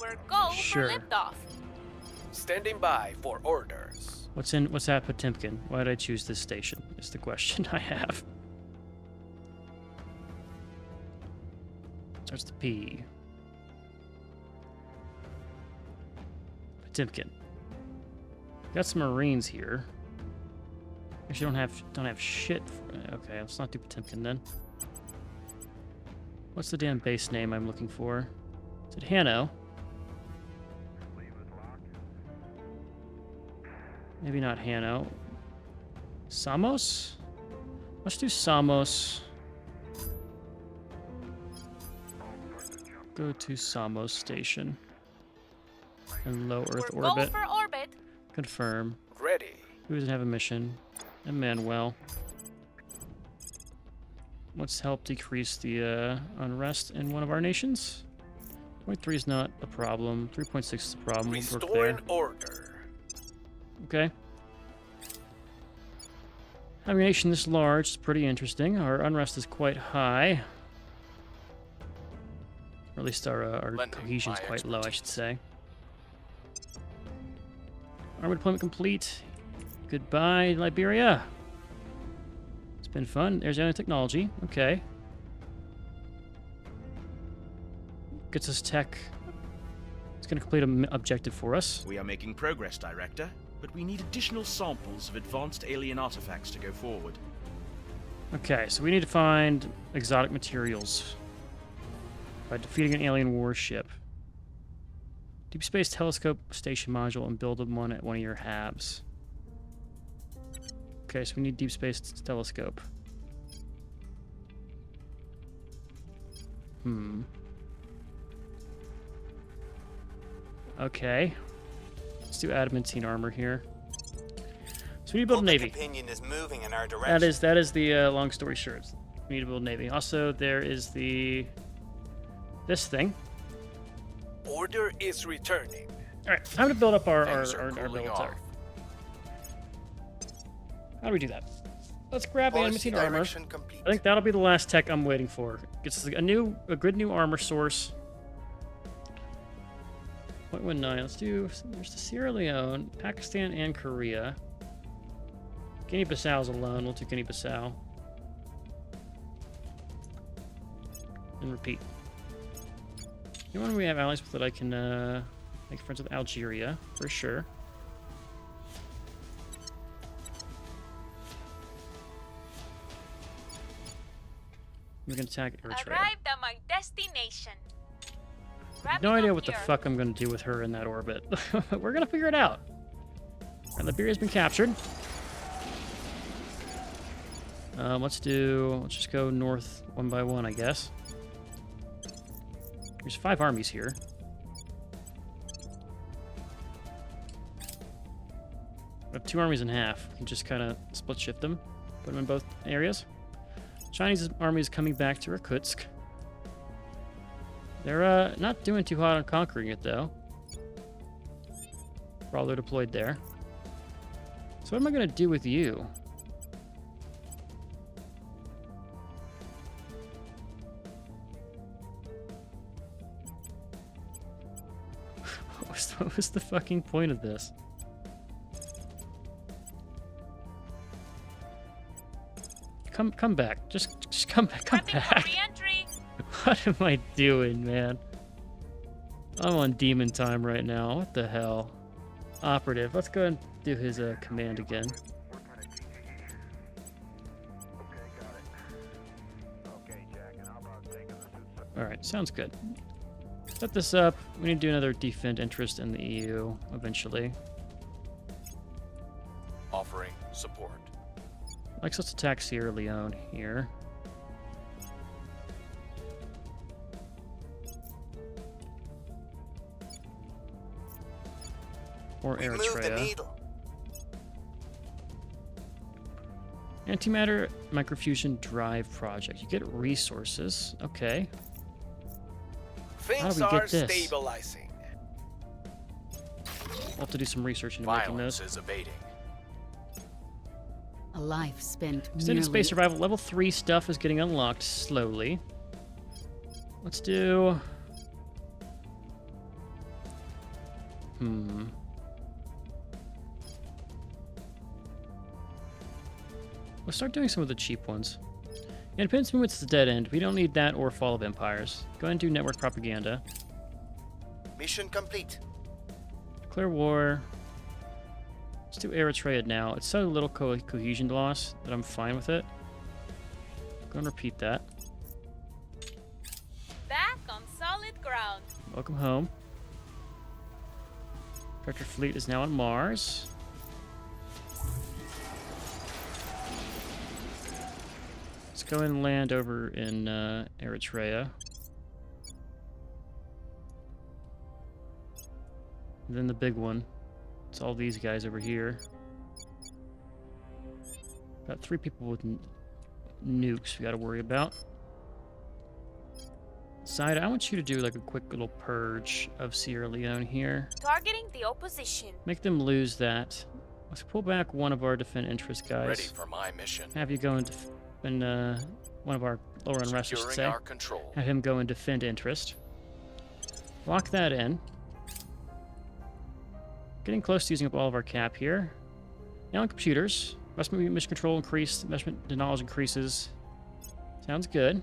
We're go Sure. for liftoff. Standing by for orders. What's at Potemkin? Why did I choose this station? Is the question I have. Starts with the P. Potemkin. Got some Marines here. Actually, don't have shit. Okay, let's not do Potemkin then. What's the damn base name I'm looking for? Is it Hanno? Maybe not Hanno. Samos? Let's do Samos. Go to Samos Station. In low Earth We're orbit. go for orbit. Confirm. Ready. Who doesn't have a mission? Emmanuel. Let's help decrease the unrest in one of our nations. 0.3 is not a problem. 3.6 is a problem. We'll work Restoring there. order. Okay. Having a nation this large is pretty interesting. Our unrest is quite high. Or at least our Lending cohesion is my quite low, I expertise. should say. Army deployment complete. Goodbye, Liberia. It's been fun. There's alien technology. Okay. Gets us tech. It's going to complete an objective for us. We are making progress, Director, but we need additional samples of advanced alien artifacts to go forward. Okay, so we need to find exotic materials by defeating an alien warship. Deep Space Telescope Station Module and build one at one of your halves. Okay, so we need Deep Space Telescope. Okay. Let's do adamantine armor here. So we need to build a Public navy. opinion is moving in our direction. That is the long story short. We need to build a navy. Also, there is this thing. Order is returning. All right, time to build up our Things are cooling military. off. How do we do that? Let's grab Policy adamantine armor. direction complete. I think that'll be the last tech I'm waiting for. Gets us a good new armor source. 0.19. Let's do. There's the Sierra Leone, Pakistan, and Korea. Guinea-Bissau's alone. We'll do Guinea-Bissau. And repeat. Anyone we have allies with that I can make friends with? Algeria, for sure. We're gonna attack Eritrea. Arrived at my destination. I have no idea what the fuck I'm gonna do with her in that orbit. We're gonna figure it out. And Liberia's been captured. Let's just go north one by one, I guess. There's 5 armies here. We have 2 armies in half. We can just kind of split shift them, put them in both areas. Chinese army is coming back to Irkutsk. They're not doing too hot on conquering it, though. For all they're deployed there. So what am I going to do with you? What was the fucking point of this? Come back. Just come back. Come Prepping for back. re-entry. What am I doing, man? I'm on demon time right now. What the hell? Operative. Let's go ahead and do his command again. Alright, sounds good. Set this up. We need to do another defend interest in the EU eventually. Offering support. Like, let's attack Sierra Leone here. Or We moved the Eritrea. needle. Antimatter microfusion drive project. You get resources. Okay. Things we get are this? stabilizing. We'll have to do some research into making Violence those. is abating. A life spent Extended merely space survival level 3 stuff is getting unlocked slowly. Let's do. Let's start doing some of the cheap ones. Independence movement's a dead end. We don't need that or Fall of Empires. Go ahead and do network propaganda. Mission complete. Declare war. Let's do Eritrea now. It's so little cohesion loss that I'm fine with it. Go and repeat that. Back on solid ground. Welcome home. Vector fleet is now on Mars. Let's go and land over in Eritrea. And then the big one. It's all these guys over here. Got 3 people with nukes we gotta worry about. Side, I want you to do like a quick little purge of Sierra Leone here. Targeting the opposition. Make them lose that. Let's pull back one of our defend interest guys. Ready for my mission. Have you go and one of our lower unrest, I should Securing say. our control. Have him go and defend interest. Lock that in. Getting close to using up all of our cap here. Now on computers. Investment mission control increased. Investment knowledge increases. Sounds good.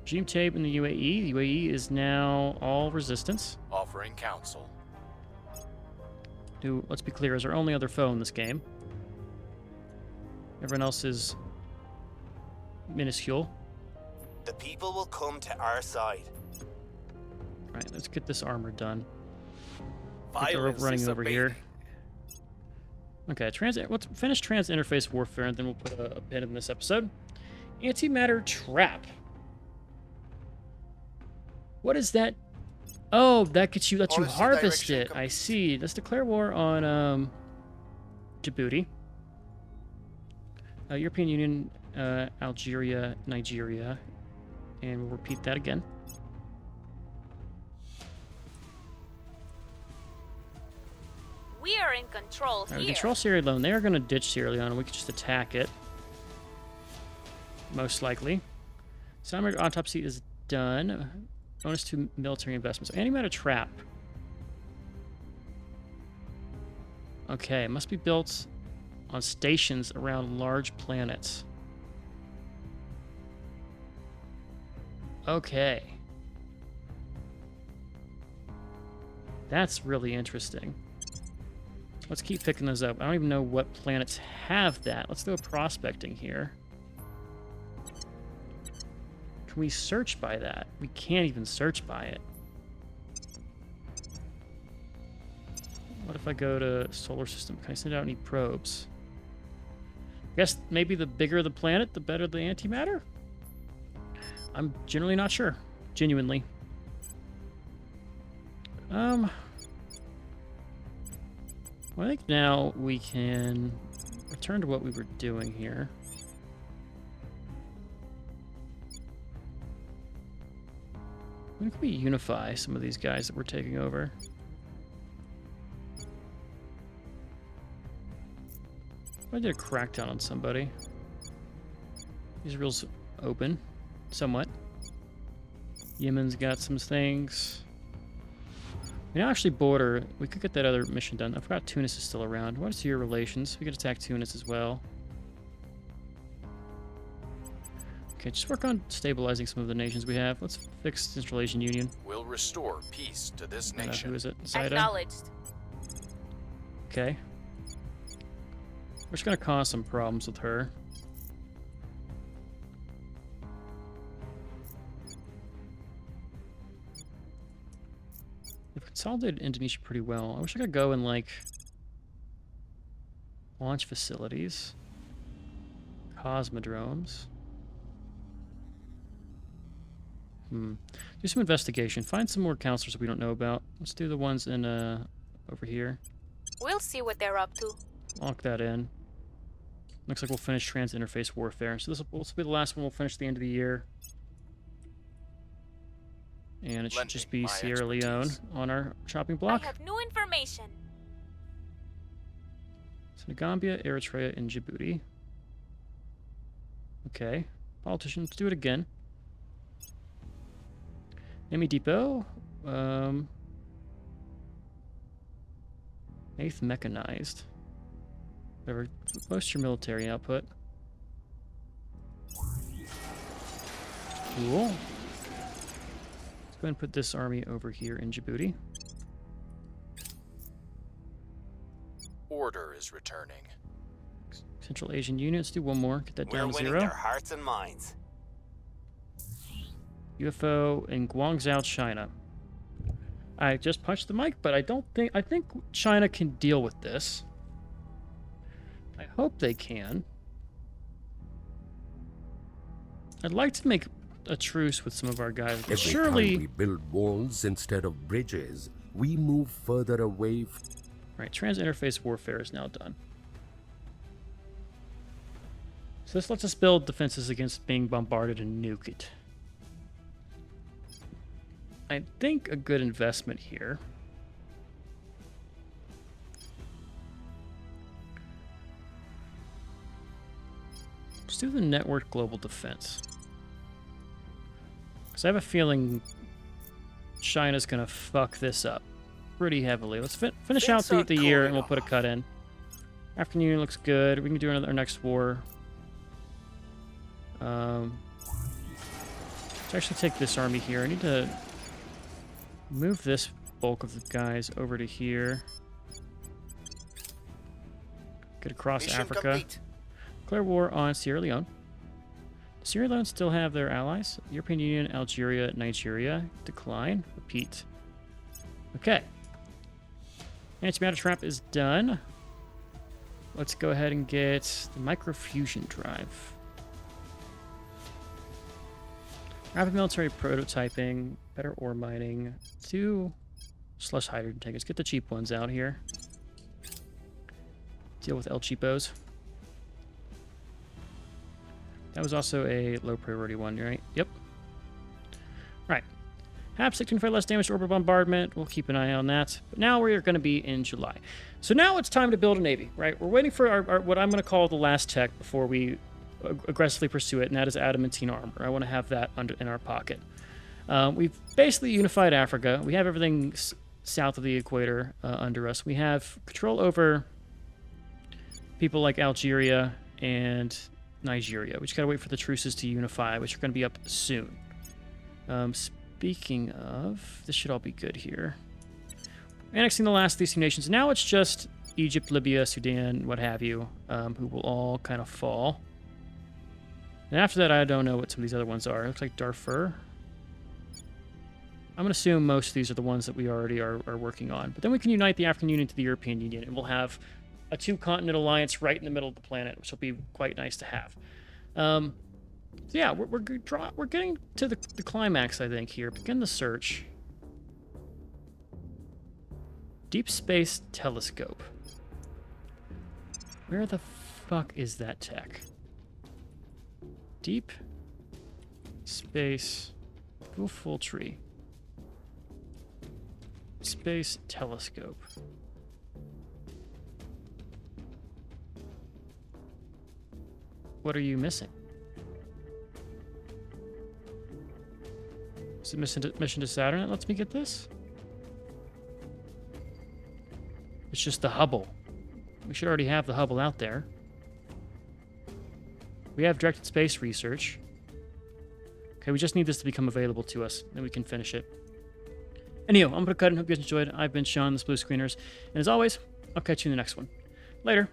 Regime tape in the UAE. The UAE is now all resistance. Offering counsel. Who, let's be clear, is our only other foe in this game. Everyone else is minuscule. The people will come to our side. Alright, let's get this armor done. Violence Running is over abating. here. Okay, let's finish trans-interface warfare, and then we'll put a pin in this episode. Antimatter trap. What is that? Oh, that gets you, lets you Policy harvest direction it. I see. Let's declare war on Djibouti. European Union, Algeria, Nigeria, and we'll repeat that again. We are in control We here. control Sierra Leone. They are going to ditch Sierra Leone, and we can just attack it. Most likely. Summer autopsy is done. Bonus to military investments. Antimatter trap. Okay, it must be built on stations around large planets. Okay. That's really interesting. Let's keep picking those up. I don't even know what planets have that. Let's do a prospecting here. Can we search by that? We can't even search by it. What if I go to solar system? Can I send out any probes? I guess maybe the bigger the planet, the better the antimatter? I'm generally not sure. Genuinely. Well, I think now we can return to what we were doing here. When can we unify some of these guys that we're taking over? I did a crackdown on somebody. Israel's open, somewhat. Yemen's got some things. We now actually border. We could get that other mission done. I forgot Tunis is still around. What is your relations? We could attack Tunis as well. Okay, just work on stabilizing some of the nations we have. Let's fix Central Asian Union. Will restore peace to this Who nation. is it? Zaida? Acknowledged. Okay. We're just gonna cause some problems with her. They've consolidated Indonesia pretty well. I wish I could go and, like, launch facilities. Cosmodromes. Do some investigation. Find some more counselors that we don't know about. Let's do the ones in, over here. We'll see what they're up to. Lock that in. Looks like we'll finish trans-interface warfare. So this will be the last one we'll finish at the end of the year. And it should Lending just be my Sierra Leone expertise. on our shopping I block. have new information. So Gambia, Eritrea, and Djibouti. Okay. Politicians, do it again. Enemy Depot. 8th Mechanized. Whatever. Most your military output. Cool. Let's go ahead and put this army over here in Djibouti. Order is returning. Central Asian Union. Let's do one more. Get that We're down to winning 0. their hearts and minds. UFO in Guangzhou, China. I just punched the mic, but I think China can deal with this. I hope they can. I'd like to make a truce with some of our guys, but Every surely... time we build walls instead of bridges, we move further away. Right, trans-interface warfare is now done. So this lets us build defenses against being bombarded and nuked. I think a good investment here. Let's do the network global defense. Because I have a feeling China's going to fuck this up pretty heavily. Let's finish out the year and we'll put a cut in. African Union looks good. We can do our next war. Let's actually take this army here. I need to move this bulk of the guys over to here. Get across Mission Africa. complete. Declare war on Sierra Leone. Does Sierra Leone still have their allies? European Union, Algeria, Nigeria. Decline. Repeat. Okay. Antimatter trap is done. Let's go ahead and get the microfusion drive. Rapid military prototyping, better ore mining, 2 slush hydrogen tankers. Get the cheap ones out here. Deal with El Cheapos. That was also a low priority one, right? Yep. Right. HAP 16 less damage to orbital bombardment. We'll keep an eye on that. But now we're going to be in July. So now it's time to build a navy, right? We're waiting for our what I'm going to call the last tech before we aggressively pursue it, and that is adamantine armor. I want to have that in our pocket. We've basically unified Africa. We have everything south of the equator under us. We have control over people like Algeria and Nigeria. We just got to wait for the truces to unify, which are going to be up soon. Speaking of, this should all be good here. Annexing the last of these two nations. Now it's just Egypt, Libya, Sudan, what have you, who will all kind of fall. And after that, I don't know what some of these other ones are. It looks like Darfur. I'm going to assume most of these are the ones that we already are working on. But then we can unite the African Union to the European Union, and we'll have a 2-continent alliance right in the middle of the planet, which will be quite nice to have. So yeah, we're getting to the climax, I think, here. Begin the search. Deep Space Telescope. Where the fuck is that tech? Deep Space. Go full tree. Space Telescope. What are you missing? Is it mission to Saturn that lets me get this? It's just the Hubble. We should already have the Hubble out there. We have directed space research. Okay, we just need this to become available to us, then we can finish it. Anyhow, I'm going to cut it. Hope you guys enjoyed. I've been Sean, this Blue Screeners. And as always, I'll catch you in the next one. Later.